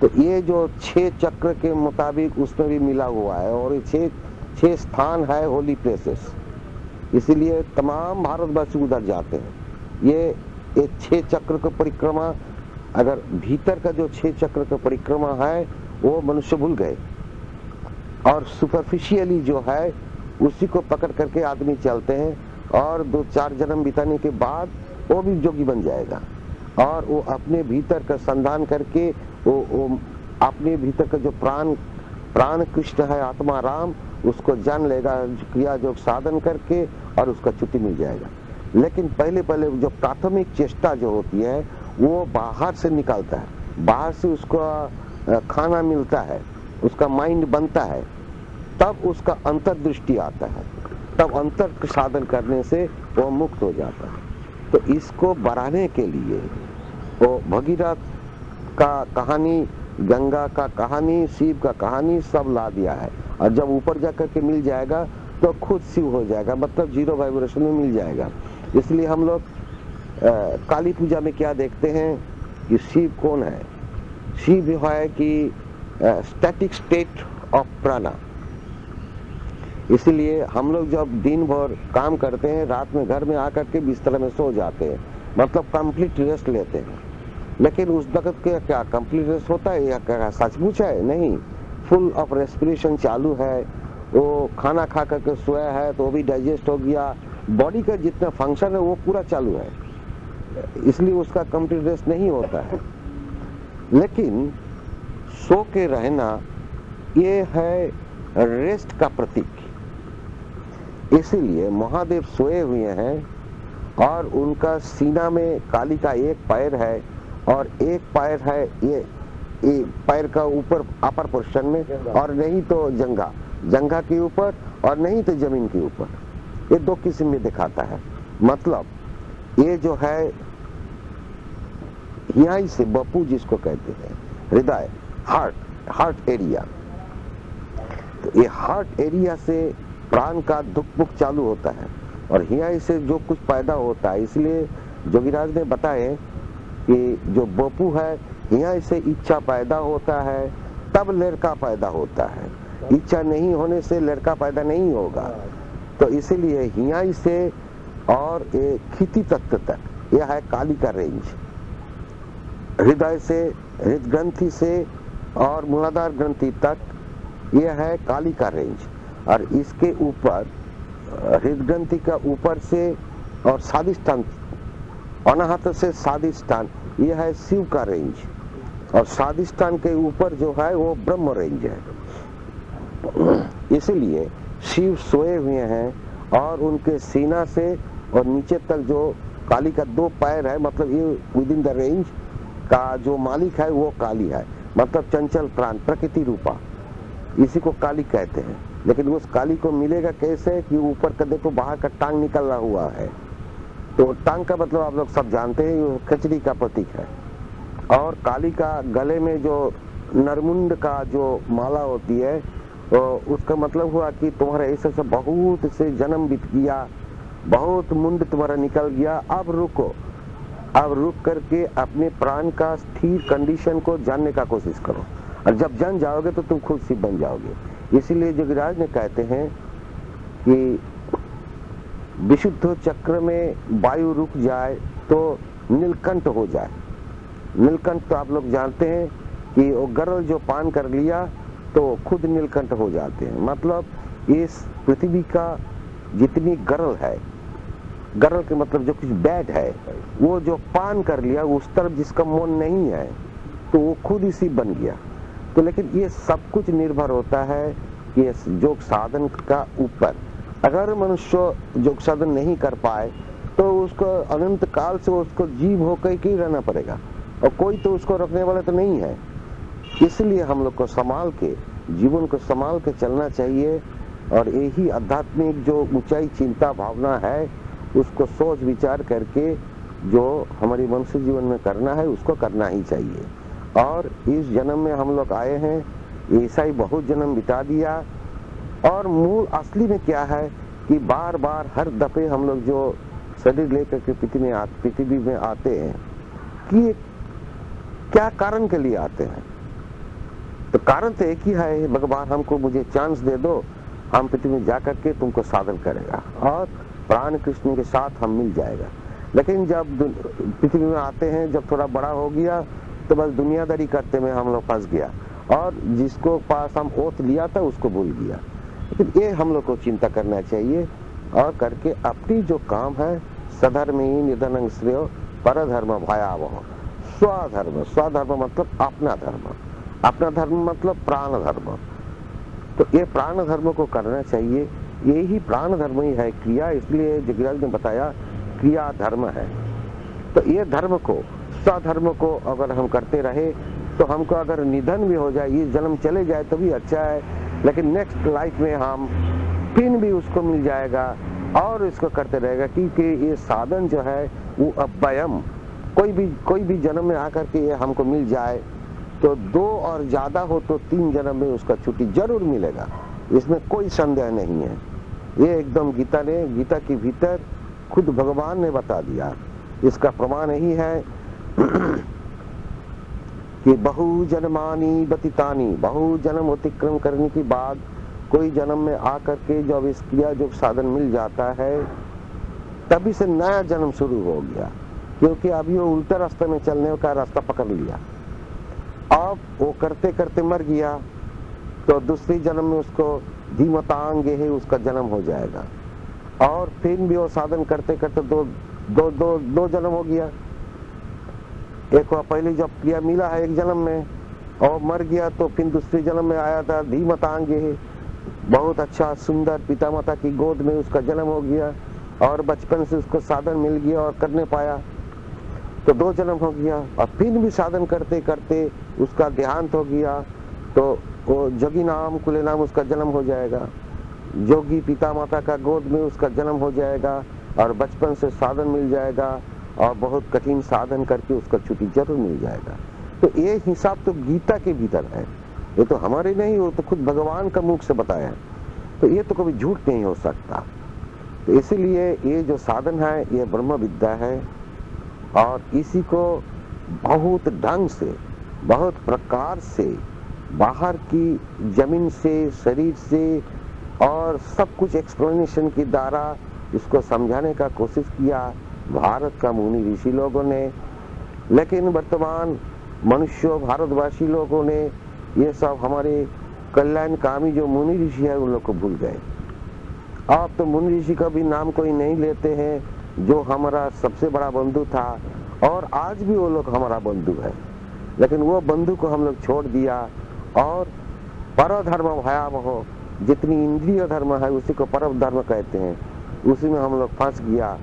तो ये जो 6 चक्र के मुताबिक उसमें भी मिला हुआ है, और ये 6 स्थान है होली प्लेसेस, इसीलिए तमाम भारतवासी उधर जाते हैं। ये 6 चक्र का परिक्रमा, अगर भीतर का जो 6 चक्र का परिक्रमा है वो मनुष्य भूल गए, और सुपरफिशियली जो है उसी को पकड़ करके आदमी चलते हैं, और 2-4 जन्म बिताने के बाद वो भी जोगी बन जाएगा, और वो अपने भीतर का संधान करके वो अपने भीतर का जो प्राण कृष्ण है, आत्मा राम, उसको जान लेगा क्रिया योग साधन करके, और उसका छुट्टी मिल जाएगा। लेकिन पहले जो प्राथमिक चेष्टा जो होती है वो बाहर से निकालता है, बाहर से उसको खाना मिलता है, उसका माइंड बनता है, तब उसका अंतर्दृष्टि आता है, तब अंतर साधन करने से वो मुक्त हो जाता है। तो इसको बढ़ाने के लिए वो भगीरथ का कहानी, गंगा का कहानी, शिव का कहानी सब ला दिया है, और जब ऊपर जाकर के मिल जाएगा तो खुद शिव हो जाएगा, मतलब 0 वाइब्रेशन में मिल जाएगा। इसलिए हम लोग काली पूजा में क्या देखते हैं कि शिव कौन है? शिव है कि स्टैटिक स्टेट ऑफ प्राणा। इसलिए हम लोग जब दिन भर काम करते हैं, रात में घर में आकर के बिस्तर में सो जाते हैं, मतलब कंप्लीट रेस्ट लेते हैं। लेकिन उस वक्त के क्या कंप्लीट रेस्ट होता है या क्या सचमुच है? नहीं, फुल ऑफ रेस्पिरेशन चालू है, वो खाना खा करके सोया है तो वो भी डाइजेस्ट हो गया, बॉडी का जितना फंक्शन है वो पूरा चालू है, इसलिए उसका कंप्लीट रेस्ट नहीं होता है। लेकिन सो के रहना ये है रेस्ट का प्रतीक। इसीलिए महादेव सोए हुए हैं, और उनका सीना में काली का एक पैर है, और एक पैर है ये पैर का ऊपर अपर पोर्शन में, और नहीं तो जंघा के ऊपर, और नहीं तो जमीन के ऊपर। ये 2 किस्म में दिखाता है। मतलब ये जो है यहीं से बपू जिसको कहते हैं, हृदय, हार्ट एरिया, तो ये हार्ट एरिया से प्राण का धुक-पुक चालू होता है, और यहीं से जो कुछ पैदा होता है। इसलिए जोगीराज ने बताया कि जो बपू है यहाँ से इच्छा पैदा होता है, तब लड़का पैदा होता है, इच्छा नहीं होने से लड़का पैदा नहीं होगा। तो इसीलिए यहाँ से और खिति तत्व तक यह है काली का रेंज, हृदय से, हृदय ग्रंथि से और मूलाधार ग्रंथि तक यह है काली का रेंज। और इसके ऊपर हृदय ग्रंथि का ऊपर से और स्वादिष्ठान, अनाहत से स्वादिष्ठान, यह है शिव का रेंज। और स्वादिष्ठान के ऊपर जो है वो ब्रह्म रेंज है। इसलिए शिव सोए हुए हैं और उनके सीना से और नीचे तक जो काली का 2 पैर है, मतलब ये विद इन द रेंज का जो मालिक है वो काली है, मतलब चंचल प्राण, प्रकृति रूपा, इसी को काली कहते हैं। लेकिन उस काली को मिलेगा कैसे कि ऊपर का देखो बाहर का टांग निकला हुआ है, तो टांग का मतलब आप लोग सब जानते हैं, ये खिचड़ी का प्रतीक है। और काली का गले में जो नरमुंड का जो माला होती है, तो उसका मतलब हुआ कि तुम्हारे ऐसे से बहुत से जन्म बीत गया, बहुत मुंड तुम्हारा निकल गया, अब रुको, अब रुक करके अपने प्राण का स्थिर कंडीशन को जानने का कोशिश करो, और जब जान जाओगे तो तुम खुद शिव बन जाओगे। इसीलिए जोगिराज ने कहते हैं कि विशुद्ध चक्र में वायु रुक जाए तो नीलकंठ हो जाए। नीलकंठ तो आप लोग जानते हैं कि वो गरल जो पान कर लिया तो खुद नीलकंठ हो जाते हैं। मतलब इस पृथ्वी का जितनी गरल है, गरल के मतलब जो कुछ बैड है, वो जो पान कर लिया उस तरफ जिसका मन नहीं है तो वो खुद इसी बन गया। तो लेकिन ये सब कुछ निर्भर होता है कि योग साधन का ऊपर। अगर मनुष्य योग साधन नहीं कर पाए तो उसको अनंत काल से उसको जीव होकर ही रहना पड़ेगा, और कोई तो उसको रखने वाला तो नहीं है। इसलिए हम लोग को संभाल के, जीवन को संभाल के चलना चाहिए, और यही आध्यात्मिक जो ऊंचाई चिंता भावना है उसको सोच विचार करके जो हमारी मनुष्य जीवन में करना है उसको करना ही चाहिए। और इस जन्म में हम लोग आए हैं, ऐसा ही बहुत जन्म बिता दिया, और मूल असली में क्या है कि बार बार हर दफे हम लोग जो शरीर लेकर के पृथ्वी में आते हैं कि क्या कारण के लिए आते हैं। तो कारण तो एक ही है, भगवान हमको मुझे चांस दे दो, हम पृथ्वी में जाकर के तुमको साधन करेगा और प्राण कृष्ण के साथ हम मिल जाएगा। लेकिन जब पृथ्वी में आते हैं, जब थोड़ा बड़ा हो गया तो बस दुनियादारी करते में हम लोग फंस गया, और जिसको पास हम ओत लिया था उसको भूल गया। लेकिन ये हम लोग को चिंता करना चाहिए और करके अपनी जो काम है सधर्मी निधन श्रेय परधर्म भयावह स्वधर्म। स्वधर्म मतलब अपना धर्म, अपना धर्म मतलब प्राण धर्म। तो ये प्राण धर्म को करना चाहिए, यही प्राण धर्म ही है क्रिया। इसलिए जोगिराज ने बताया क्रिया धर्म है। तो ये धर्म को, स्वधर्म को अगर हम करते रहे तो हमको अगर निधन भी हो जाए, ये जन्म चले जाए तो भी अच्छा है, लेकिन नेक्स्ट लाइफ में हम फिर भी उसको मिल जाएगा और इसको करते रहेगा। क्योंकि ये साधन जो है वो अव्ययम, कोई भी जन्म में आकर के ये हमको मिल जाए तो 2 और ज्यादा हो तो 3 जन्म में उसका छुट्टी जरूर मिलेगा, इसमें कोई संदेह नहीं है। ये एकदम गीता के भीतर खुद भगवान ने बता दिया। इसका प्रमाण यही है कि बहु जन्मानी बतितानी, बहु जन्म अतिक्रम करने के बाद कोई जन्म में आकर के जब इस क्रिया जो साधन मिल जाता है तभी से नया जन्म शुरू हो गया, क्योंकि अभी वो उल्टा रास्ते में चलने का रास्ता पकड़ लिया। अब वो करते करते मर गया तो दूसरी जन्म में उसको धीमतांग है उसका जन्म हो जाएगा, और फिर भी वो साधन करते करते दो जन्म हो गया। एक पहले जब क्रिया मिला है एक जन्म में और मर गया तो फिर दूसरे जन्म में आया था धीमतांग है, बहुत अच्छा सुंदर पिता माता की गोद में उसका जन्म हो गया और बचपन से उसको साधन मिल गया और करने पाया तो 2 जन्म हो गया। और फिर भी साधन करते करते उसका देहांत हो गया तो वो जोगी नाम कुले नाम उसका जन्म हो जाएगा, जोगी पिता माता का गोद में उसका जन्म हो जाएगा और बचपन से साधन मिल जाएगा और बहुत कठिन साधन करके उसका छुट्टी जरूर मिल जाएगा। तो ये हिसाब तो गीता के भीतर है, ये तो हमारे नहीं, वो तो खुद भगवान का मुख से बताया है, तो ये तो कभी झूठ नहीं हो सकता। तो इसीलिए ये जो साधन है ये ब्रह्म विद्या है और इसी को बहुत ढंग से, बहुत प्रकार से, बाहर की जमीन से, शरीर से और सब कुछ एक्सप्लेनेशन के द्वारा इसको समझाने का कोशिश किया भारत का मुनि ऋषि लोगों ने। लेकिन वर्तमान मनुष्य भारतवासी लोगों ने ये सब हमारे कल्याणकामी जो मुनि ऋषि है उन लोग को भूल गए। आप तो मुनि ऋषि का भी नाम कोई नहीं लेते हैं जो हमारा सबसे बड़ा बंधु था, और आज भी वो लोग हमारा बंधु है। लेकिन वो बंधु को हम लोग छोड़ दिया और परधर्म भयावहो, जितनी इंद्रिय धर्म है उसी को परम धर्म कहते हैं, उसी में हम लोग फंस गया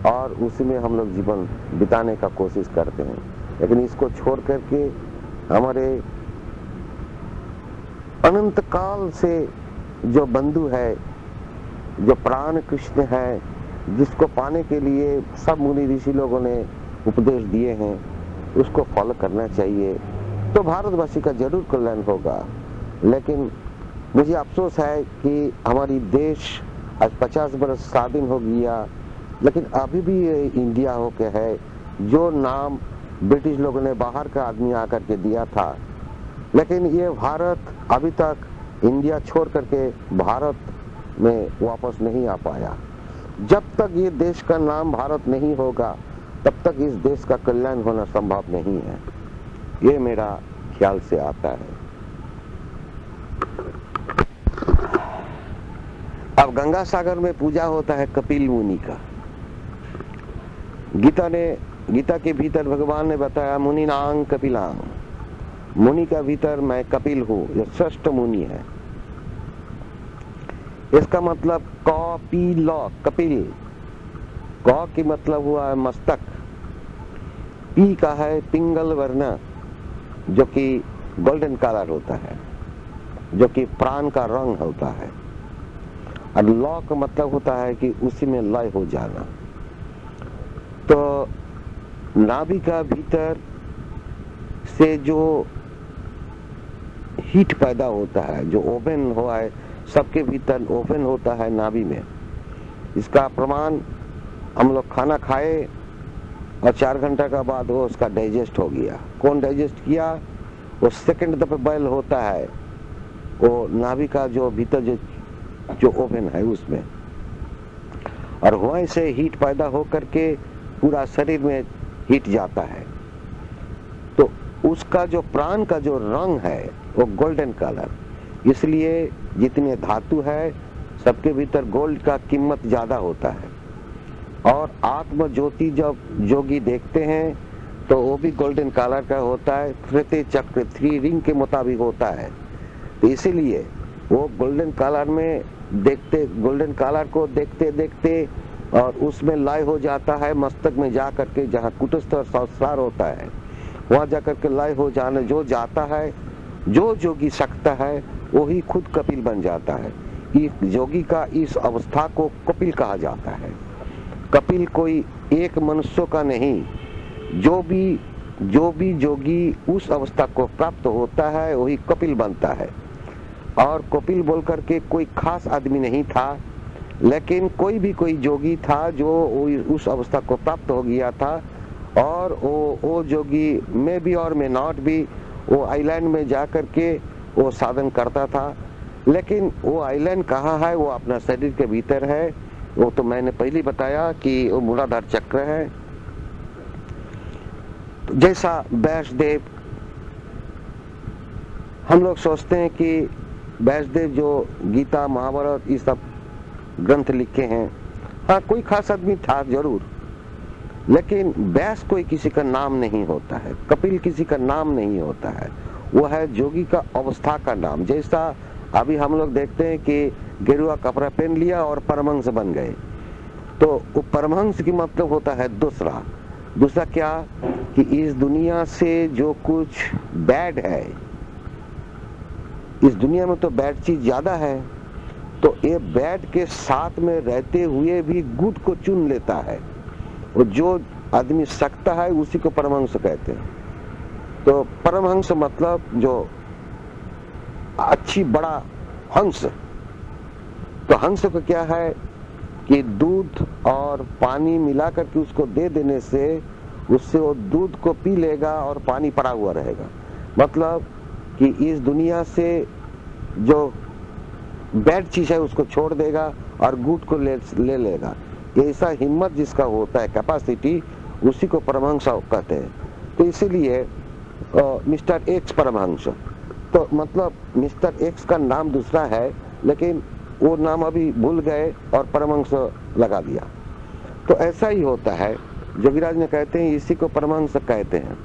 और उसी में हम लोग जीवन बिताने का कोशिश करते हैं। लेकिन इसको छोड़ करके हमारे अनंत काल से जो बंधु है, जो प्राण कृष्ण है, जिसको पाने के लिए सब मुनि ऋषि लोगों ने उपदेश दिए हैं, उसको फॉलो करना चाहिए, तो भारतवासी का जरूर कल्याण होगा। लेकिन मुझे अफसोस है कि हमारी देश आज 50 वर्ष स्वाधीन हो गया, लेकिन अभी भी ये इंडिया हो के है, जो नाम ब्रिटिश लोगों ने बाहर का आदमी आकर के दिया था, लेकिन ये भारत अभी तक इंडिया छोड़ करके भारत में वापस नहीं आ पाया। जब तक ये देश का नाम भारत नहीं होगा तब तक इस देश का कल्याण होना संभव नहीं है, ये मेरा ख्याल से आता है। अब गंगा सागर में पूजा होता है कपिल मुनि का। गीता के भीतर भगवान ने बताया मुनि नांग कपिलांग, मुनि का भीतर मैं कपिल हूँ, ये श्रेष्ठ मुनि है। इसका मतलब कपिल, कपिल क की मतलब हुआ है मस्तक, पी का है पिंगल वर्ण जो कि गोल्डन कलर होता है, जो कि प्राण का रंग होता है, और लॉ का मतलब होता है कि उसी में लय हो जाना। तो नाभि का भीतर से जो हीट पैदा होता है, जो ओवन हुआ है, सबके भीतर ओवन होता है नाभि में। इसका प्रमाण हम लोग खाना खाए और 4 घंटा का बाद वो उसका डाइजेस्ट हो गया। कौन डाइजेस्ट किया? वो सेकंड दफे बॉयल होता है, वो नाभि का जो भीतर जो ओवन है उसमें, और वहीं से हीट पैदा हो करके पूरा शरीर में हीट जाता है। तो उसका जो प्राण का जो रंग है वो गोल्डन कलर, इसलिए जितने धातु है सबके भीतर गोल्ड का कीमत ज्यादा होता है। और आत्म ज्योति जब जोगी देखते हैं तो वो भी गोल्डन कलर का होता है, तृतीय चक्र 3 रिंग के मुताबिक होता है। तो इसीलिए वो गोल्डन कलर में देखते, गोल्डन कलर को देखते देखते और उसमें लय हो जाता है मस्तक में जा करके, जहाँ कुटस्थ और संस्कार होता है वहां जाकर के लय हो जाने जो जाता है, जो जोगी सकता है वही खुद कपिल बन जाता है। इस जोगी का इस अवस्था को कपिल कहा जाता है। कपिल कोई एक मनुष्य का नहीं, जो भी जोगी उस अवस्था को प्राप्त होता है वही कपिल बनता है। और कपिल बोल करके कोई खास आदमी नहीं था, लेकिन कोई जोगी था जो उस अवस्था को प्राप्त हो गया था, और वो जोगी में भी और में नॉट भी वो आइलैंड में जा करके वो साधन करता था। लेकिन वो आइलैंड कहाँ है? वो अपना शरीर के भीतर है। वो तो मैंने पहले बताया कि वो मूलाधार चक्र है। जैसा वैष्णदेव, हम लोग सोचते हैं कि वैष्णदेव जो गीता महाभारत ये सब ग्रंथ लिखे हैं, हाँ कोई खास आदमी था जरूर, लेकिन व्यास कोई किसी का नाम नहीं होता है, कपिल किसी का नाम नहीं होता है, वो है जोगी का अवस्था का नाम। जैसा अभी हम लोग देखते हैं कि गेरुआ कपड़ा पहन लिया और परमहंस बन गए, तो वो परमहंस की मतलब होता है दूसरा क्या कि इस दुनिया से जो कुछ बैड है, इस दुनिया में तो बैड चीज ज्यादा है, तो ये बैड के साथ में रहते हुए भी गुड को चुन लेता है। और जो आदमी सकता है उसी को परमहंस कहते हैं। तो परमहंस मतलब जो अच्छी बड़ा हंस। तो हंस को क्या है कि दूध और पानी मिला करके उसको दे देने से उससे वो दूध को पी लेगा और पानी पड़ा हुआ रहेगा। मतलब कि इस दुनिया से जो बैड चीज है उसको छोड़ देगा और गुड को ले लेगा। ऐसा हिम्मत जिसका होता है, कैपेसिटी, उसी को परमहंस कहते हैं। तो इसीलिए मिस्टर एक्स परमहंस, तो मतलब मिस्टर एक्स का नाम दूसरा है, लेकिन वो नाम अभी भूल गए और परमहंस लगा दिया। तो ऐसा ही होता है, जोगीराज ने कहते हैं इसी को परमहंस कहते हैं।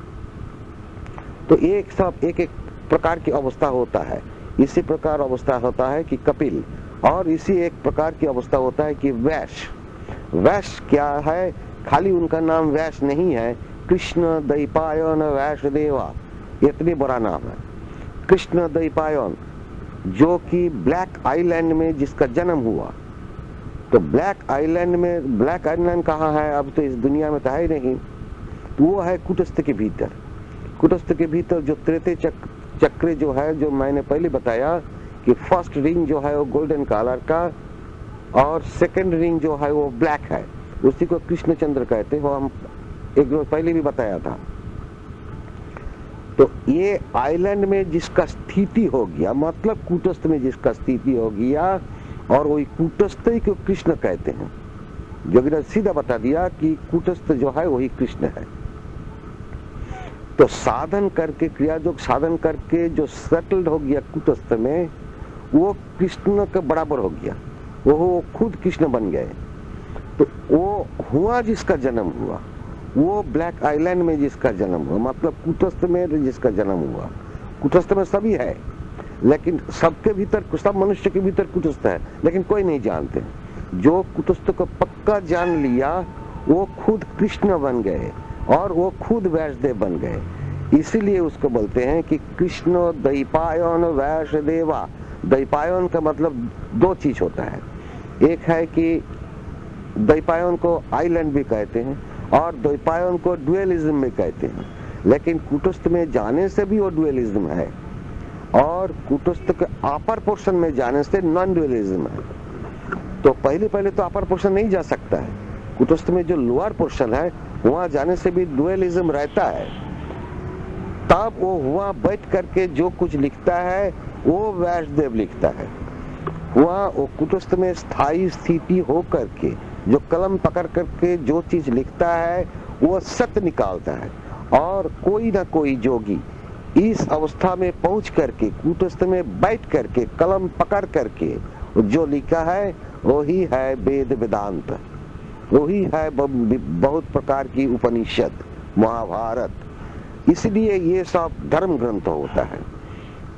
तो एक सब एक एक प्रकार की अवस्था होता है। इसी प्रकार अवस्था होता है कि कपिल, और इसी एक प्रकार की अवस्था होता है कि वैश्य। वैश्य क्या है? खाली उनका नाम वैश्य नहीं है, कृष्ण द्वैपायन वैश्यदेवा, इतनी बड़ा नाम है कृष्ण द्वैपायन, जो कि ब्लैक आइलैंड में जिसका जन्म हुआ। तो ब्लैक आइलैंड कहाँ है? अब तो इस दुनिया में तो है ही नहीं, वो है कुटस्थ के भीतर। कुटस्थ के भीतर जो त्रेते चक्र जो है, जो मैंने पहले बताया कि फर्स्ट रिंग जो है वो गोल्डन कलर का, और सेकंड रिंग जो है वो ब्लैक है, उसी को कृष्णचंद्र कहते हैं। वो हम एक रोज पहले भी बताया था। तो ये आइलैंड में जिसका स्थिति हो गया, मतलब कूटस्थ में जिसका स्थिति हो गया, और वही कूटस्थ ही को कृष्ण कहते हैं। जोगिराज सीधा बता दिया कि कूटस्थ जो है वही कृष्ण है। तो साधन करके, क्रियायोग साधन करके जो सेटल्ड हो गया कूटस्थ में, वो कृष्ण के बराबर हो गया, वो खुद कृष्ण बन गए। तो वो हुआ जिसका जन्म हुआ, वो ब्लैक आइलैंड में जिसका जन्म हुआ, मतलब कुटस्थ में जिसका जन्म हुआ। कुटस्थ में सभी है, लेकिन सबके भीतर, सब मनुष्य के भीतर कुटस्थ है, लेकिन कोई नहीं जानते। जो कुटस्थ को पक्का जान लिया, वो खुद कृष्ण बन गए, और वो खुद वैष्णदेव बन गए। इसीलिए उसको बोलते हैं कि कृष्ण द्वैपायन वैष्णदेवा। द्वैपायन का मतलब दो चीज होता है, एक है कि द्वैपायन को आइलैंड भी कहते हैं, और द्वैपायन को डुअलिज्म भी कहते हैं। लेकिन कुटस्थ में जाने से भी वो डुअलिज्म है, और कुटस्थ के अपर पोर्शन में जाने से नॉन डुअलिज्म है। तो पहले तो अपर पोर्शन नहीं जा सकता है, कुटस्थ में जो लोअर पोर्शन है वहां जाने से भी डुअलिज्म रहता है। तब वो वहां बैठ करके जो कुछ लिखता है वो वैष्णदेव लिखता है। वहां वो कुटस्थ में स्थायी स्थिति हो करके जो कलम पकड़ करके जो चीज लिखता है वो सत्य निकालता है। और कोई ना कोई जोगी इस अवस्था में पहुंच करके, कूटस्थ में बैठ करके, कलम पकड़ करके जो लिखा है वही है वेद वेदांत, वही है बहुत प्रकार की उपनिषद, महाभारत। इसलिए ये सब धर्म ग्रंथ होता है।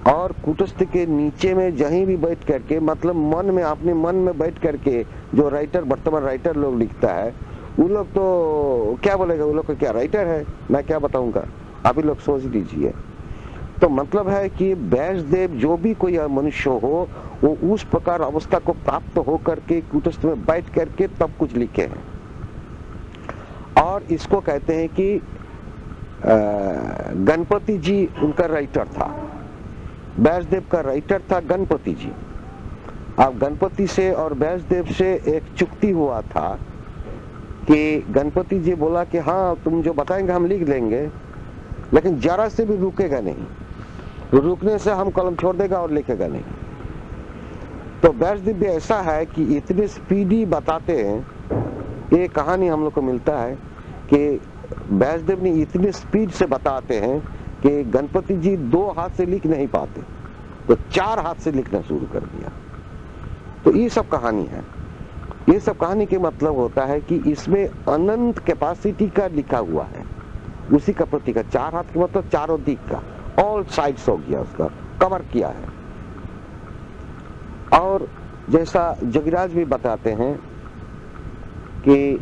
और कुटस्थ के नीचे में जहीं भी बैठ करके, मतलब मन में, अपने मन में बैठ करके जो राइटर, वर्तमान राइटर लोग लिखता है, वो लोग तो क्या बोलेगा, वो लोग को क्या राइटर है, मैं क्या बताऊंगा, आप ही लोग सोच लीजिए। तो मतलब है कि वैष्णदेव जो भी कोई मनुष्य हो, वो उस प्रकार अवस्था को प्राप्त हो करके कुटस्थ में बैठ करके तब कुछ लिखे हैं। और इसको कहते हैं कि गणपति जी उनका राइटर था, वैष्णदेव का राइटर था गणपति जी। अब गणपति से और वैष्णदेव से एक चुक्ति हुआ था कि गणपति जी बोला कि हाँ तुम जो बताएंगे हम लिख लेंगे, लेकिन जरा से भी रुकेगा नहीं, रुकने से हम कलम छोड़ देगा और लिखेगा नहीं। तो वैष्णदेव भी ऐसा है कि इतने स्पीडी बताते हैं। ये कहानी हम लोग को मिलता है कि वैष्णदेव ने इतने स्पीड से बताते हैं कि गणपति जी 2 हाथ से लिख नहीं पाते, तो 4 हाथ से लिखना शुरू कर दिया। तो ये सब कहानी है। ये सब कहानी के मतलब होता है कि इसमें अनंत कैपेसिटी का लिखा हुआ है, उसी का प्रतीक है। 4 हाथ का मतलब चारों दिक का, ऑल साइड्स हो गया, उसका कवर किया है। और जैसा जोगिराज भी बताते हैं कि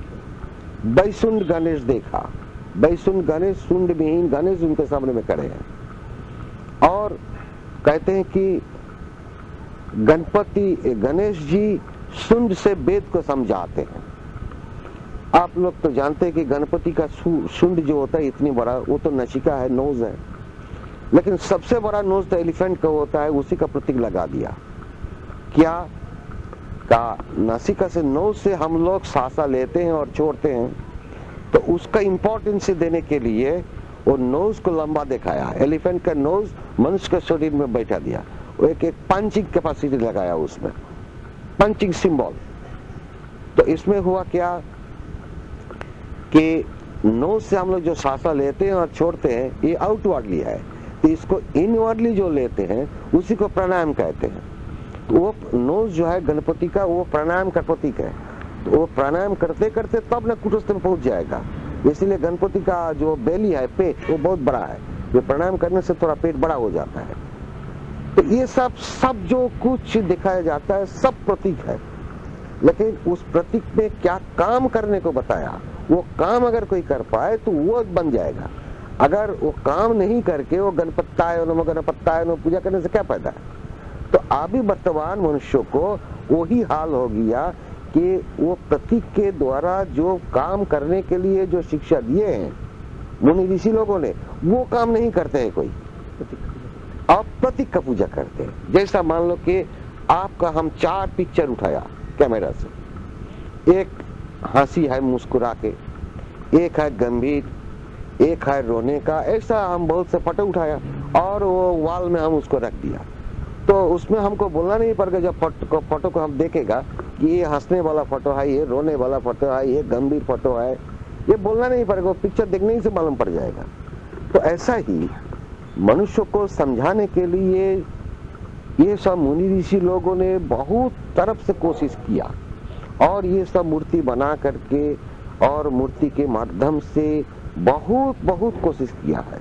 बैसुंड गणेश देखा, बैसुंड गणेश, सुंड विहीन गणेश उनके सामने में खड़े हैं। और कहते हैं कि गणपति गणेश जी सुंड से वेद को समझाते हैं। आप लोग तो जानते हैं कि गणपति का सुंड जो होता है इतनी बड़ा, वो तो नचिका है, नोज है, लेकिन सबसे बड़ा नोज तो एलिफेंट का होता है, उसी का प्रतीक लगा दिया। क्या का नासिका से, नोज से हम लोग सांसा लेते हैं और छोड़ते हैं, तो उसका इंपॉर्टेंस देने के लिए वो नोज को लंबा दिखाया। एलिफेंट का नोज मनुष्य के शरीर में बैठा दिया, वो एक पंचिंग कैपेसिटी लगाया उसमें, पंचिंग सिंबल। तो इसमें हुआ क्या कि नोज से हम लोग जो सांसा लेते हैं और छोड़ते हैं ये आउटवर्डली है, तो इसको इनवर्डली जो लेते हैं उसी को प्राणायाम कहते हैं। तो वो नोज जो है गणपति का, वो प्राणायाम का प्रतीक है। तो वो प्राणायाम करते करते तब न कुटस्थ में पहुंच जाएगा। इसीलिए गणपति का जो बेली है, पेट, वो बहुत बड़ा है, वे प्राणायाम करने से थोड़ा पेट बड़ा हो जाता है। तो ये सब जो कुछ दिखाया जाता है सब प्रतीक है, लेकिन उस प्रतीक में क्या काम करने को बताया, वो काम अगर कोई कर पाए तो वो बन जाएगा। अगर वो काम नहीं करके वो गणपत्ताय नमो गणपत्ताय नमो पूजा करने से क्या फायदा है। तो अभी वर्तमान मनुष्यों को वही हाल हो गया कि वो प्रतीक के द्वारा जो काम करने के लिए जो शिक्षा दिए हैं मुनि ऋषि लोगों ने, वो काम नहीं करते हैं कोई, आप प्रतीक का पूजा करते हैं। जैसा मान लो कि आपका हम 4 पिक्चर उठाया कैमरा से, एक हंसी है मुस्कुरा के, एक है गंभीर, एक है रोने का, ऐसा हम बहुत से फोटो उठाया और वो वॉल में हम उसको रख दिया। तो उसमें हमको बोलना नहीं पड़ेगा जब फोटो को हम देखेगा कि ये हंसने वाला फोटो है, ये रोने वाला फोटो है, ये गंभीर फोटो है, ये बोलना नहीं पड़ेगा, पिक्चर देखने ही से मालूम पड़ जाएगा। तो ऐसा ही मनुष्य को समझाने के लिए ये सब मुनि ऋषि लोगों ने बहुत तरफ से कोशिश किया और ये सब मूर्ति बना करके और मूर्ति के माध्यम से बहुत कोशिश किया है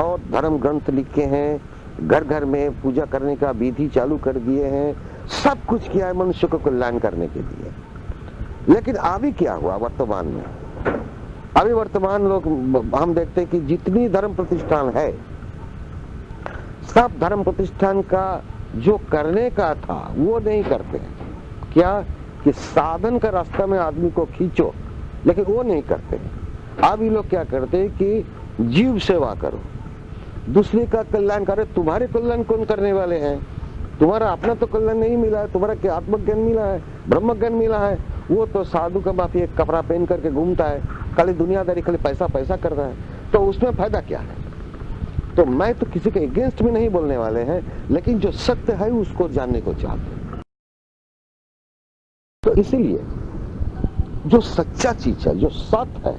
और धर्म ग्रंथ लिखे हैं, घर घर में पूजा करने का विधि चालू कर दिए हैं, सब कुछ किया है मनुष्य को कल्याण करने के लिए। लेकिन अभी क्या हुआ वर्तमान में, अभी वर्तमान लोग हम देखते हैं कि जितनी धर्म प्रतिष्ठान है सब धर्म प्रतिष्ठान का जो करने का था वो नहीं करते हैं। क्या कि साधन का रास्ता में आदमी को खींचो, लेकिन वो नहीं करते हैं। अब ये लोग क्या करते हैं कि जीव सेवा करो, दूसरे का कल्याण करो। तुम्हारे कल्याण कौन करने वाले हैं? तुम्हारा अपना तो कल्याण नहीं मिला है, तुम्हारा क्या आत्मज्ञान मिला है, ब्रह्म ज्ञान मिला है। वो तो साधु का बाप एक कपड़ा पहन करके घूमता है, खाली दुनियादारी, खाली पैसा पैसा कर रहा है, तो उसमें फायदा क्या है। तो मैं तो किसी के अगेंस्ट में नहीं बोलने वाले हैं, लेकिन जो सत्य है उसको जानने को चाहते हैं। तो इसीलिए जो सच्चा चीज है, जो सत्य है,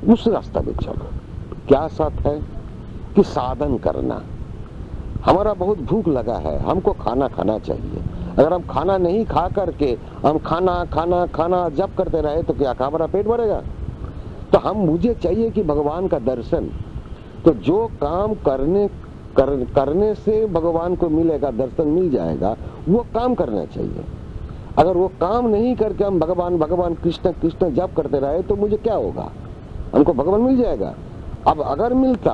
उस रास्ता में चलो। क्या सत्य है कि साधन करना। हमारा बहुत भूख लगा है, हमको खाना खाना चाहिए। अगर हम खाना नहीं खा करके हम खाना खाना खाना जब करते रहे तो क्या हमारा पेट भरेगा? तो हम मुझे चाहिए कि भगवान का दर्शन। तो जो काम करने से भगवान को मिलेगा, दर्शन मिल जाएगा, वो काम करना चाहिए। अगर वो काम नहीं करके हम भगवान भगवान कृष्ण कृष्ण जप करते रहे तो मुझे क्या होगा? हमको भगवान मिल जाएगा। अब अगर मिलता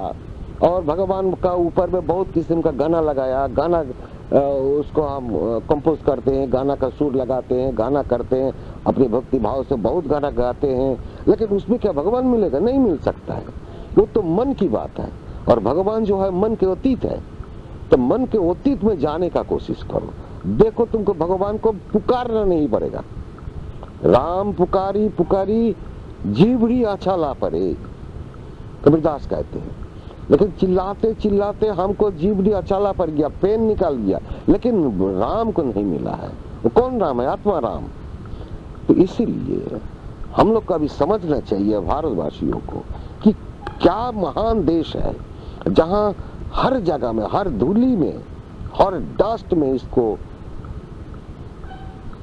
और भगवान का ऊपर में बहुत किस्म का गाना लगाया, गाना उसको हम कंपोज करते हैं, गाना का सुर लगाते हैं, गाना करते हैं, अपने भक्ति भाव से बहुत गाना गाते हैं, लेकिन उसमें क्या भगवान मिलेगा? नहीं मिल सकता है। वो तो मन की बात है और भगवान जो है मन के अतीत है। तो मन के अतीत में जाने का कोशिश करो। देखो तुमको भगवान को पुकारना नहीं पड़ेगा। राम पुकारी पुकारी जीवड़ी अच्छा ला पड़े, कबीरदास कहते हैं। लेकिन चिल्लाते चिल्लाते हमको जीवड़ी अचाला पड़ गया, पेन निकाल गया, लेकिन राम को नहीं मिला है। वो कौन राम है? आत्मा राम। तो इसीलिए हम लोग को अभी समझना चाहिए भारतवासियों को कि क्या महान देश है जहां हर जगह में, हर धूली में, हर डस्ट में इसको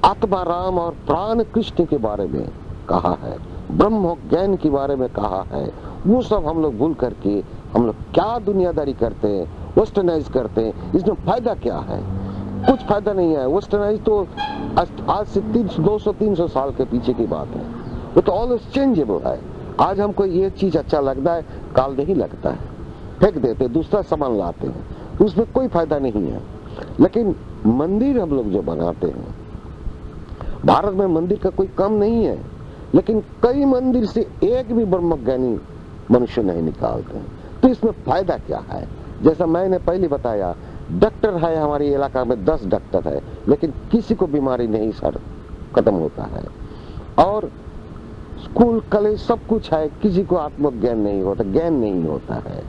आत्मा राम और प्राण कृष्ण के बारे में कहा है, ब्रह्म ज्ञान के बारे में कहा है। वो सब हम लोग भूल करके हम लोग क्या दुनियादारी करते हैं, वेस्टर्नाइज करते हैं। इसमें फायदा क्या है? कुछ फायदा नहीं है। वेस्टर्नाइज तो आज से 200-300 साल के पीछे की बात है। वो तो ऑलवेज चेंजेबल है। आज हमको ये चीज अच्छा लगता है, काल नहीं लगता है, फेंक देते, दूसरा सामान लाते हैं, उसमें कोई फायदा नहीं है। लेकिन मंदिर हम लोग जो बनाते हैं, भारत में मंदिर का कोई कम नहीं है, लेकिन कई मंदिर से एक भी ब्रह्मज्ञानी मनुष्य नहीं निकालते हैं। तो इसमें फायदा क्या है? जैसा मैंने पहले बताया, डॉक्टर है हमारे इलाका में 10 डॉक्टर है, लेकिन किसी को बीमारी नहीं सर खत्म होता है। और स्कूल कॉलेज सब कुछ है, किसी को आत्मज्ञान नहीं होता, ज्ञान नहीं होता है।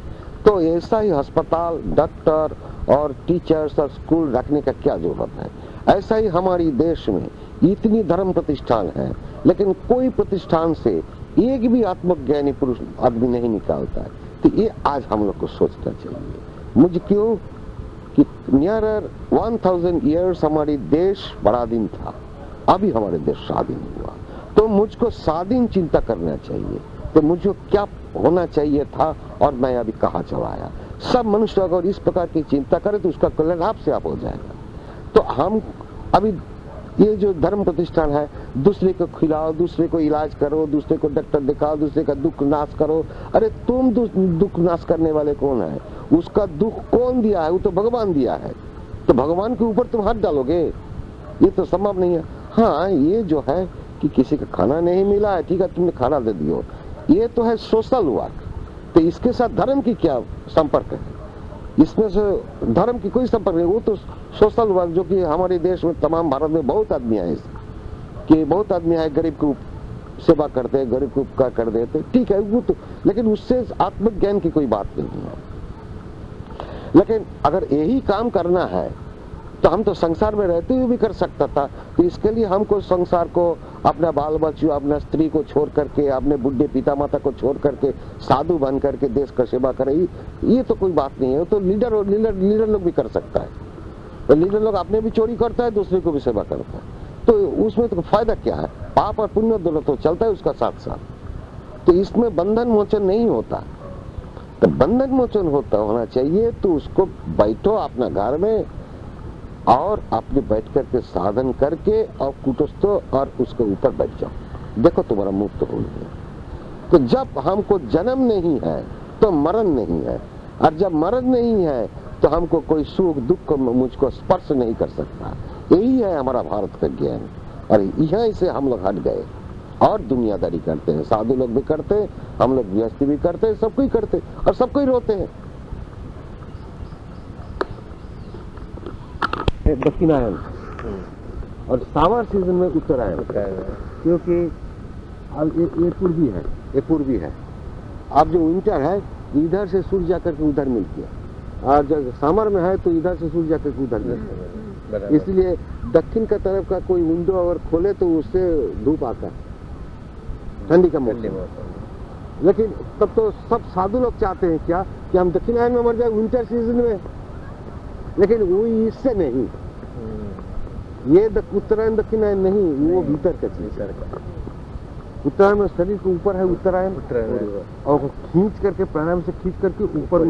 तो ऐसा ही अस्पताल, डॉक्टर और टीचर्स और स्कूल रखने का क्या जरूरत है? ऐसा ही हमारी देश में इतनी धर्म प्रतिष्ठान है, लेकिन कोई प्रतिष्ठान से एक भी आत्मज्ञानी पुरुष आदमी नहीं निकालता है। तो ये आज हम लोग को सोचना चाहिए। मुझे क्यों कि नियरर 1000 ईयर्स हमारी देश पराधीन था, अभी हमारे देश स्वाधीन हुआ, तो मुझको स्वाधीन चिंता करना चाहिए। तो मुझे क्या होना चाहिए था और मैं अभी कहाँ चला आया। सब मनुष्य अगर इस प्रकार की चिंता करे तो उसका कल्याण आपसे आप हो जाएगा। तो हम अभी ये जो धर्म प्रतिष्ठान है, दूसरे को खिलाओ, दूसरे को इलाज करो, दूसरे को डॉक्टर दिखाओ, दूसरे का दुख नाश करो। अरे तुम दुख नाश करने वाले कौन है? उसका दुख कौन दिया है? वो तो भगवान दिया है। तो भगवान के ऊपर तुम हाथ डालोगे? ये तो संभव नहीं है। हाँ, ये जो है कि किसी का खाना नहीं मिला है, ठीक है, तुमने खाना दे दियो, ये तो है सोशल वर्क। तो इसके साथ धर्म की क्या संपर्क है? इसमें से धर्म की कोई संपर्क नहीं। वो तो सोशल वर्क जो कि हमारे देश में तमाम भारत में बहुत आदमी है कि बहुत आदमी है गरीब को सेवा करते हैं, गरीब को उपकार कर देते, ठीक है वो तो, लेकिन उससे आत्मज्ञान की कोई बात नहीं है। लेकिन अगर यही काम करना है तो हम तो संसार में रहते हुए भी कर सकता था। तो इसके लिए हमको संसार को, अपना बाल बच्चों, अपना स्त्री को छोड़ करके, अपने बुढ़े पिता माता को छोड़ करके साधु बन करके देश का सेवा करे, ये तो कोई बात नहीं है। तो लीडर लोग भी कर सकता है। तो लीडर लोग अपने भी चोरी करता है, दूसरे को भी सेवा करता है। तो उसमें तो फायदा क्या है? पाप और पुण्य दोनों तो चलता है उसका साथ साथ। तो इसमें बंधन मोचन नहीं होता। तो बंधन मोचन होना चाहिए तो उसको बैठो अपना घर में और अपने बैठ करके साधन करके और कुटस्थो और उसके ऊपर बैठ जाओ, देखो तुम्हारा मुक्त हो गया। तो जब हमको जन्म नहीं है तो मरण नहीं है, और जब मरण नहीं है तो हमको कोई सुख दुख मुझको स्पर्श नहीं कर सकता। यही है हमारा भारत का ज्ञान। और यहीं से हम लोग हट गए और दुनियादारी करते हैं। साधु लोग भी करते हैं, हम लोग गृहस्थी भी करते हैं, सबको ही करते हैं और सबको ही रोते हैं। दक्षिणायन और सावर सीजन में उत्तरायण, क्योंकि अब ये पूर्वी है। अब जो विंटर है इधर से सूर्य जाकर के उधर मिलती है, और जब समर में है तो इधर से सूर्य जाकर के उधर मिलती है। इसलिए दक्षिण का तरफ का कोई विंडो अगर खोले तो उससे धूप आता है, ठंडी का मौसम। लेकिन तब तो सब साधु लोग चाहते हैं क्या कि हम दक्षिणायन में मर जाए विंटर सीजन में, लेकिन वो इससे नहीं। ये उत्तरायण दक्षिणायन नहीं, वो भीतर का चीज। उत्तरायण में शरीर के ऊपर है उत्तरायण, और खींच करके प्राणायाम से खींच करके ऊपर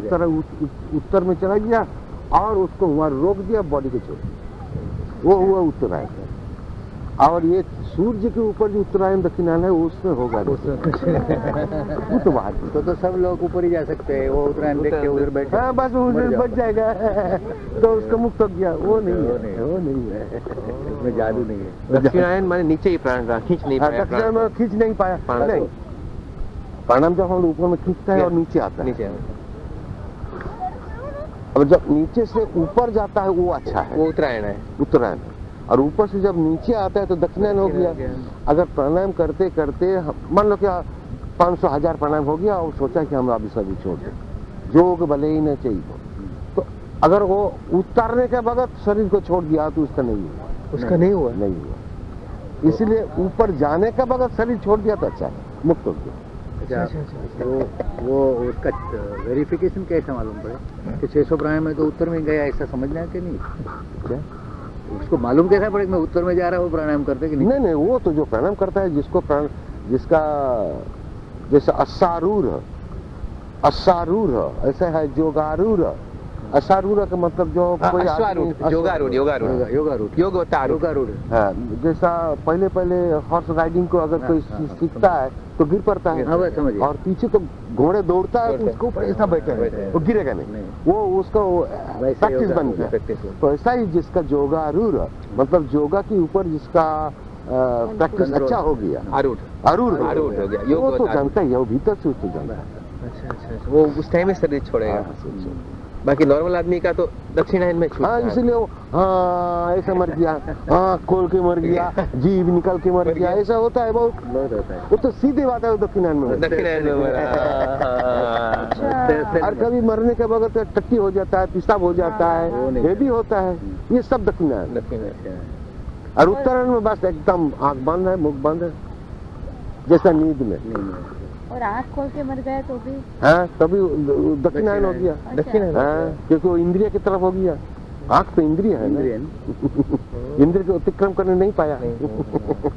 उत्तर में चला गया और उसको वहां रोक दिया, बॉडी को छोड़ दिया, वो हुआ उत्तरायण। और ये सूर्य के ऊपर जो उत्तरायण दक्षिणायन है उसमें होगा वो तो बाहर। तो सब लोग ऊपर ही जा सकते हैं, वो उत्तरायण देख के उधर बैठ, हाँ बस उधर बच जाएगा तो उसका मुक्त हो गया। वो नहीं है, उसमें जादू नहीं है। दक्षिणायन माने नीचे ही प्राण खींच नहीं पाया, दक्षिणायन में खींच नहीं पाया। नहीं, प्राणायाम जब हम ऊपर में खींचता है और नीचे आता है, अब जब नीचे से ऊपर जाता है वो अच्छा है, वो उत्तरायण है। उत्तरायण। और ऊपर से जब नीचे आता है तो दक्षिणायन हो गया। अगर प्राणायाम करते करते मान लो क्या 500,000 प्राणायाम हो गया और सोचा कि हम अभी सभी छोड़ दें, योग भले ही नहीं चाहिए, तो अगर वो उतारने के वक्त शरीर को छोड़ दिया तो उसका नहीं हुआ, नहीं हुआ। इसलिए ऊपर जाने का वक्त शरीर छोड़ दिया तो अच्छा है, मुक्त हो गया। तो वो उसका वेरिफिकेशन कैसे मालूम पड़े कि 600 प्राणायाम में तो उत्तर में गया, ऐसा समझना है कि नहीं? क्या उसको मालूम कैसा पड़े मैं उत्तर में जा रहा हूँ प्राणायाम करते कि नहीं? नहीं, वो तो जो प्राणायाम करता है जिसको जिसका जैसे अश्वारूढ़ ऐसा है, जोगारूढ़। अश्वारूढ़ का मतलब जो कोई योगारूढ़, हाँ, जैसा पहले हॉर्स राइडिंग को अगर कोई सीखता है तो गिर पड़ता है, और पीछे तो घोड़े दौड़ता है, उसको ऊपर ऐसा बैठे है, वो गिरेगा नहीं, वो उसका प्रैक्टिस बन गया। तो ऐसा ही जिसका जोगारूढ़ मतलब योगा के ऊपर जिसका प्रैक्टिस अच्छा हो गया, आरूढ़ हो गया, वो तो जानता ही है, वो भीतर से उसको जानता है। अच्छा, वो उस टाइम में शरीर छोड़ेगा। बाकी नॉर्मल आदमी का तो दक्षिणायन में छूटता है। इसलिए वो ऐसा मर गया, खोल के मर गया, जीभ निकल के मर गया, ऐसा होता है बहुत होता है। वो तो सीधी बात है, वो दक्षिणायन में और कभी मरने के वक्त टट्टी हो जाता है, पेशाब हो जाता है, ये भी होता है, ये सब दक्षिणायन। और उत्तरायण में बस एकदम आँख बंद है, मुख बंद है, जैसा नींद में। और आँख खोल के मर गया तो भी, हाँ तभी दक्षिणायन हो गया। दक्षिणायन, हाँ, क्योंकि वो इंद्रिय की तरफ हो गया। आँख तो इंद्रिय है ना, इंद्रिय को अतिक्रम करने नहीं पाया।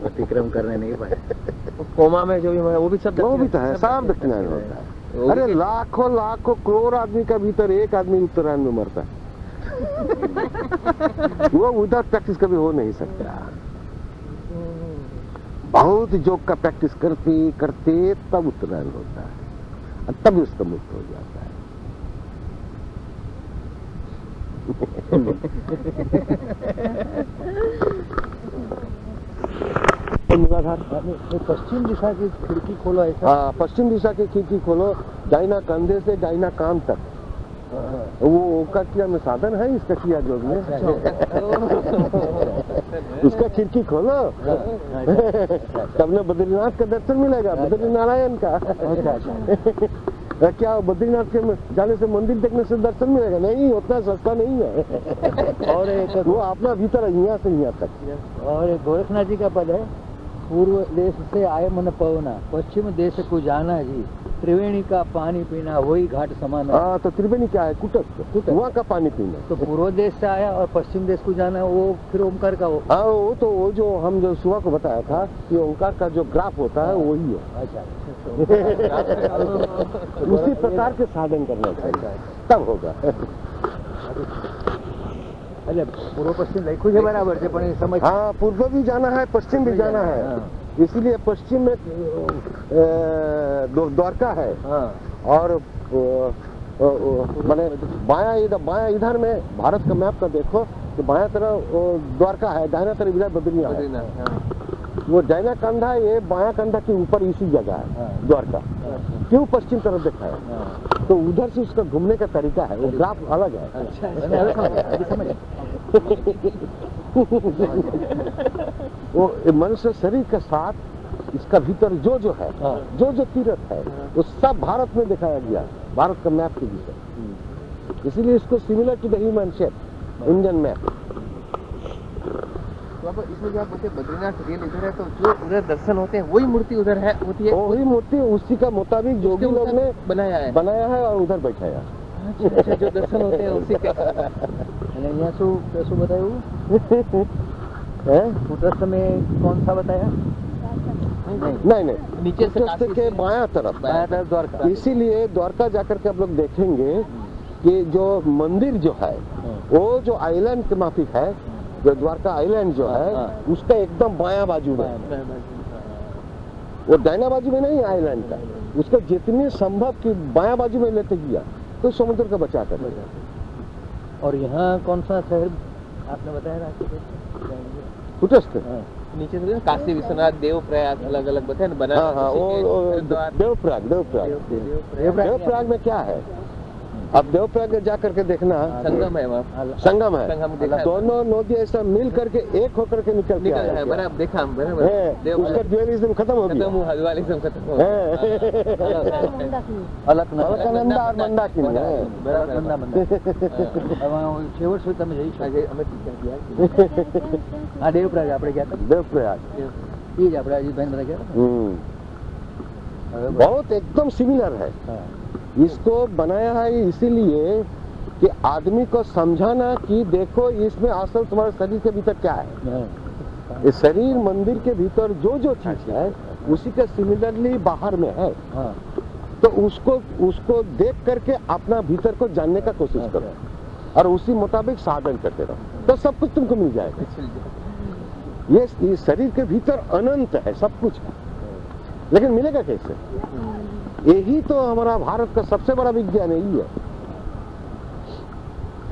अतिक्रम करने नहीं पाया। कोमा में जो भी वो भी सब वो भी तो है, सब दक्षिणायन होता है। अरे लाखों लाखों करोड़ आदमी का भीतर एक आदमी उत्तरायण में मरता है। वो विदाउट प्रैक्टिस कभी हो नहीं सकता। बहुत योग का प्रैक्टिस करते करते तब उत्तरायण होता है, और तब उसका मुक्त हो जाता है। पश्चिम दिशा की खिड़की खोलो ऐसा। हाँ, पश्चिम दिशा की खिड़की खोलो, दाहिना कंधे से दाहिना कान तक। वो ओंकार क्रिया में साधन है इसका क्रिया योग में। उसका खिड़की खोलो, तब न बद्रीनाथ का दर्शन मिलेगा, बद्रीनारायण का। क्या बद्रीनाथ के जाने से मंदिर देखने से दर्शन मिलेगा? नहीं, उतना सस्ता नहीं है। और एक वो अपना भीतर यहाँ से यहाँ तक। और एक गोरखनाथ जी का पद है, पूर्व देश से आए मन पवना, पश्चिम देश को जाना जी, त्रिवेणी का पानी पीना वही घाट समान। हाँ, तो त्रिवेणी क्या है? कुटस्थ, वहाँ का पानी पीना। तो पूर्व देश से आया और पश्चिम देश को जाना, वो फिर ओमकार का हो। हाँ, वो तो वो जो हम जो सुबह को बताया था कि ओंकार का जो ग्राफ होता है वही है। अच्छा, उसी प्रकार के साधन करना चाहिए, तब होगा। अरे पूर्व पश्चिम लखू है बराबर से, पण समझ। हाँ, पूर्व भी जाना है, पश्चिम भी जाना है। हाँ। इसीलिए पश्चिम में द्वारका है। हाँ। और माने बाया इधर में भारत का मैप का देखो तो बाया तरफ द्वारका है, दाहिना तरफ इधर बद्रीनाथ है। वो दाहिना कंधा है, ये बाया कंधा के ऊपर इसी जगह है द्वारका। क्यों पश्चिम तरफ देखा है? तो उधर से उसका घूमने का तरीका है, वो ग्राफ अलग है। वो मनुष्य शरीर के साथ इसका भीतर जो है, जो तीर्थ है, वो सब भारत में दिखाया गया, भारत का मैप के भीतर। इसीलिए इसको similar to the human shape, Indian map. तो अब इसमें जो आप बोलते हैं बद्रीनाथ रियल इधर है, तो जो उधर दर्शन होते हैं वही मूर्ति उधर है, होती है। वही मूर्ति उसी का मुताबिक जोगी लोग ने बनाया है और उधर बैठाया। अच्छा, जो दर्शन होते हैं उसी के। यहाँ सु बताया कुटस्थ में कौन सा बताया? नहीं, नीचे से कुटस्थ के बायां तरफ द्वारका। इसीलिए द्वारका जाकर के आप लोग देखेंगे कि जो मंदिर जो है वो जो आइलैंड के माफिक है, जो द्वारका आइलैंड जो है उसका एकदम बायां बाजू में, वो दाहिना बाजू में नहीं आइलैंड का, उसका जितनी संभव की बायां बाजू में लेते गया तो समुद्र का बचा कर। और यहाँ कौन सा शहर आपने बताया? कुटस्थ। नीचे से काशी विश्वनाथ देवप्रयाग अलग अलग बताए ना, बना। हाँ, वो देवप्रयाग में क्या है? अब देवप्रयाग जा करके देखना, संगम है वहाँ। संगम है, देखा है। दोनों नदी ऐसा मिल करके एक होकर के निकल है, बराबर देखा बराबर। उसका ड्यूअलिज्म खत्म हो गया, दुअलिज्म खत्म हो अलकनंदा और मंदाकिनी है। છેવટ સુધી તમે જઈ શકો। હા, દેવપ્રયાગ આપણે ગયા હતા। देवप्रयाग એ જ આપણે અજીતભાઈ બધા ગયા હતા। बहुत एकदम सिमिलर है। इसको बनाया है इसीलिए कि आदमी को समझाना कि देखो इसमें असल तुम्हारे शरीर के भीतर क्या है। ये शरीर मंदिर के भीतर जो चीज है उसी के सिमिलरली बाहर में है। तो उसको देख करके अपना भीतर को जानने का कोशिश करो और उसी मुताबिक साधन करते रहो, तो सब कुछ तुमको मिल जाएगा। ये शरीर के भीतर अनंत है सब कुछ, लेकिन मिलेगा कैसे? यही तो हमारा भारत का सबसे बड़ा विज्ञान यही है।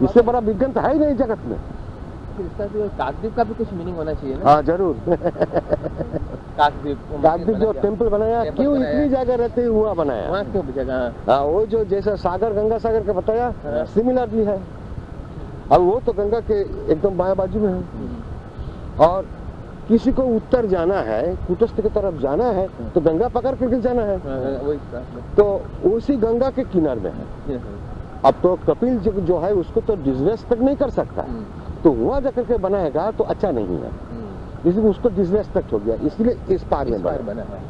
इससे बड़ा विज्ञान तो है ही नहीं जगत में। इसका भी काकद्वीप का भी कुछ मीनिंग होना चाहिए ना। हाँ, जरूर। काकद्वीप जो टेम्पल बनाया, क्यों इतनी जगह रहते हुआ बनाया? वहाँ क्यों जगह? हाँ, वो जो जैसा सागर गंगा सागर का बताया सिमिलरली है। अब वो तो गंगा के एकदम बाएं बाजू में है। और किसी को उत्तर जाना है, कुटस्थ की तरफ जाना है, तो गंगा पकड़ करके जाना है, तो उसी गंगा के किनारे में है। अब तो कपिल जो है उसको तो डिसरेस्पेक्ट नहीं कर सकता, तो वहाँ जाकर के बनाएगा तो अच्छा नहीं है, इसलिए उसको डिसरेस्पेक्ट हो गया, इसलिए इस पार में बना है।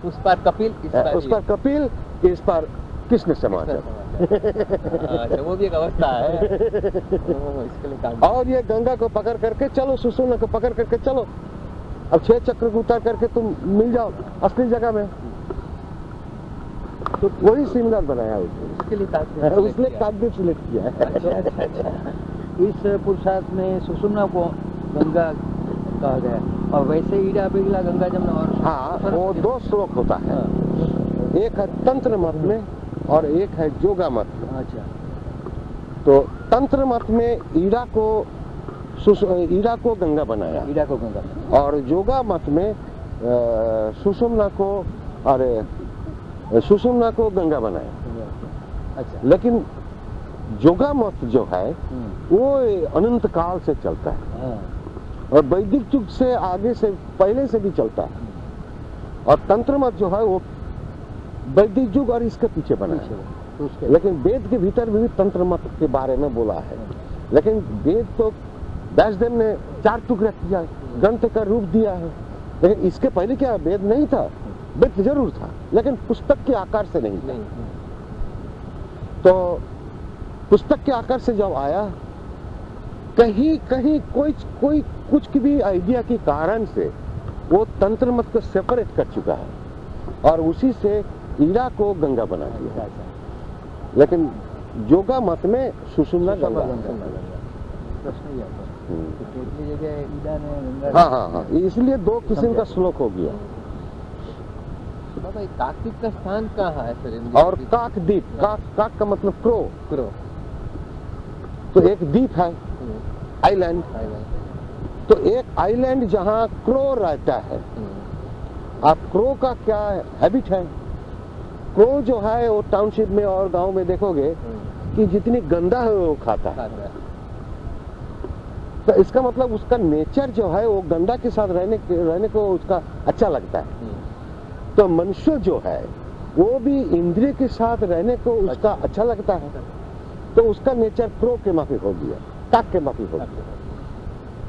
उस पार कपिल, उस पार कपिल, इस पार कृष्ण समाचार। अच्छा, वो भी एक अवस्था है। इसके लिए काम। और ये गंगा को पकड़ करके चलो, सुसुना को पकड़ करके चलो, अब 6 चक्र को उतार करके तुम मिल जाओ असली जगह में, तो वही सिमिलर बनाया उसके लिए उसने काकद्वीप सिलेक्ट किया है। अच्छा। इस पुरुषार्थ में सुषुम्ना को गंगा कहा गया और वैसे ईड़ा पिघला गंगा जमुना और हाँ, वो 2 श्लोक होता है, एक है तंत्र मत में और एक है जोगा मत में। अच्छा। तो तंत्र मत में ईड़ा को गंगा बनाया, ईड़ा को गंगा, और जोगा मत में सुषुम्ना को गंगा बनाया। अच्छा। लेकिन जोगा मत जो है वो अनंत काल से चलता है हाँ। और वैदिक युग से आगे से पहले से भी चलता है, और तंत्र मत जो है वो वैदिक युग और इसके पीछे बना है। तो उसके लेकिन वेद के भीतर भी तंत्र मत के बारे में बोला है, लेकिन वेद तो व्यासदेव ने 4 टुकड़ा किया, ग्रंथ का रूप दिया है। लेकिन इसके पहले क्या वेद नहीं था? वेद जरूर था, लेकिन पुस्तक के आकार से नहीं था। तो पुस्तक के आकार से जब आया, कहीं कहीं कोई कुछ की भी आइडिया के कारण से वो तंत्र मत को सेपरेट कर चुका है और उसी से ईड़ा को गंगा बना दिया। लेकिन जोगा मत में सुषुम्ना गंगा। प्रश्न ही आता है तो कितनी जगह ईड़ा ने गंगा। हाँ हाँ हाँ, इसलिए 2 किस्म का श्लोक हो गया। बाबा काकद्वीप का स्थान कहाँ है सर? और काकद्वीप, काक का मतलब क्रो, तो एक द्वीप है, आइलैंड। तो एक आइलैंड जहाँ क्रो रहता है। आप क्रो का क्या हैबिट है? क्रो जो है वो टाउनशिप में और गांव में देखोगे कि जितनी गंदा है वो खाता है। तो इसका मतलब उसका नेचर जो है वो गंदा के साथ रहने को उसका अच्छा लगता है। तो मनुष्य जो है वो भी इंद्रिय के साथ रहने को उसका अच्छा लगता है, तो उसका नेचर क्रो के माफिक हो गया, काक के माफिक हो गया।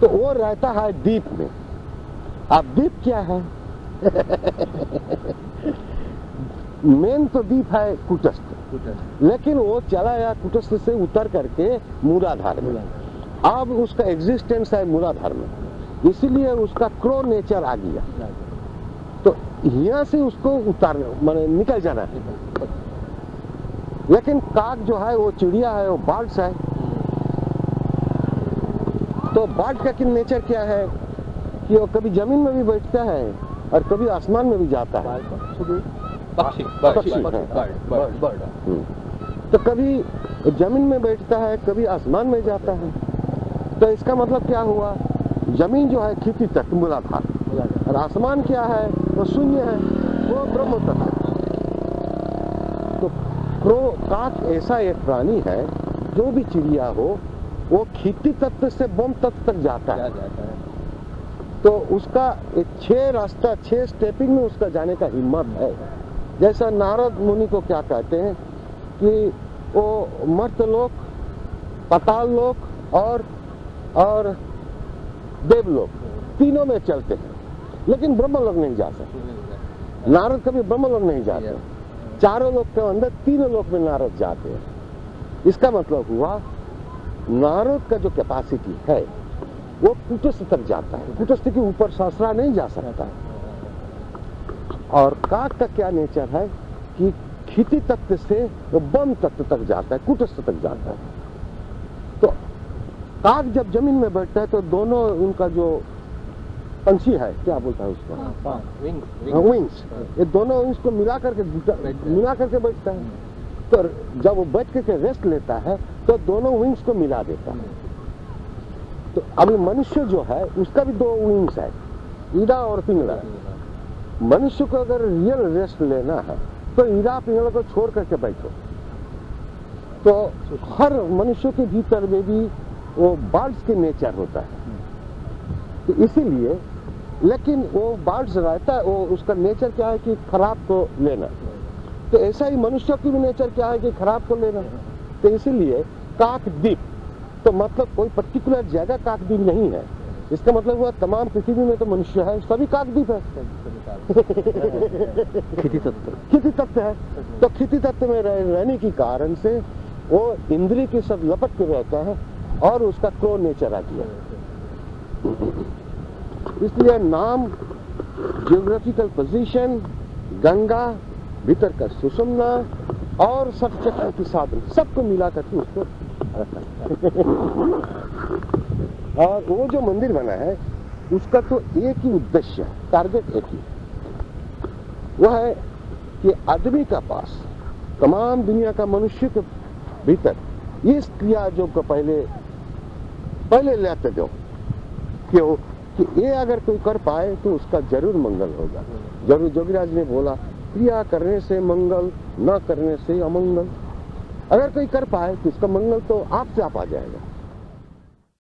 तो वो रहता है द्वीप में। अब द्वीप क्या है? मेन तो द्वीप है कुटस्थ, लेकिन वो चला गया कुटस्थ से उतर करके मूलाधार में। अब उसका एग्जिस्टेंस है मूलाधार में, इसीलिए उसका क्रो नेचर आ गया। तो यहाँ से उसको उतारना माने निकल जाना है। लेकिन काक जो है वो चिड़िया है, वो बर्ड्स है। तो बर्ड का नेचर क्या है कि वो कभी जमीन में भी बैठता है और कभी आसमान में भी जाता है। पक्षी। तो कभी जमीन में बैठता है, कभी आसमान में जाता है। तो इसका मतलब क्या हुआ? जमीन जो है क्षितिज तत्व मूलाधार, और आसमान क्या है? वो शून्य है, वो ब्रह्म तत्व है। तो काक ऐसा एक प्राणी है, जो भी चिड़िया हो वो क्षितिज तत्व से ब्रह्म तत्व तक जाता है। तो उसका 6 रास्ता, 6 स्टेपिंग में उसका जाने का हिम्मत है। जैसा नारद मुनि को क्या कहते हैं कि वो मर्त्यलोक, पाताल लोक और देवलोक तीनों में चलते हैं, लेकिन ब्रह्मलोक नहीं जा सकते। नारद कभी ब्रह्मलोक नहीं जाते। 4 लोक के अंदर 3 लोक में नारद जाते हैं। इसका मतलब हुआ नारद का जो कैपेसिटी है वो कुटस्थ तक जाता है, कुटस्थ के ऊपर सहस्रा नहीं जा सकता। और काक का क्या नेचर है कि क्षितिज तत्व से वो ब्रह्म तत्व तक जाता है, कुटस्थ तक जाता है। तो काक जब जमीन में बैठता है तो दोनों उनका जो पंछी है, क्या बोलता है उसको, विंग्स, ये दोनों विंग्स को मिला करके बैठता है। तो जब वो बैठ करके रेस्ट लेता है तो दोनों विंग्स को मिला देता है। तो अभी मनुष्य जो है उसका भी 2 विंग्स है, ईड़ा और पिंगला। मनुष्य को अगर रियल रेस्ट लेना है तो ईड़ा पिंगला को छोड़ करके बैठो। तो हर मनुष्य के भीतर में भी वो बर्ड्स के नेचर होता है। तो इसीलिए, लेकिन वो बर्ड्स रहता है, वो उसका नेचर क्या है कि खराब को लेना। तो ऐसा ही मनुष्य की भी नेचर क्या है कि खराब को लेना। तो इसीलिए काकद्वीप तो मतलब कोई पर्टिकुलर जगह काकद्वीप नहीं है। इसका मतलब हुआ तमाम पृथ्वी में तो मनुष्य है, सभी काकद्वीप है। क्षितिज तत्व है। तो क्षितिज तत्व में रहने के कारण से वो इंद्रिय के सब लपट के रहता है और उसका क्रो नेचर आ गया। इसलिए नाम, जियोग्राफिकल पोजीशन, गंगा, भीतर का सुषुम्ना और सटचक्र की साधन सबको मिला करके उसको और वो जो मंदिर बना है उसका तो एक ही उद्देश्य है, टारगेट एक ही, वह है कि आदमी का पास, तमाम दुनिया का मनुष्य के भीतर इस क्रिया जो को पहले लेते दो क्यों कि ये अगर कोई कर पाए तो उसका जरूर मंगल होगा। जरूर जोगीराज ने बोला क्रिया करने से मंगल, न करने से अमंगल। अगर कोई कर पाए तो उसका मंगल तो आप से आप आ जाएगा।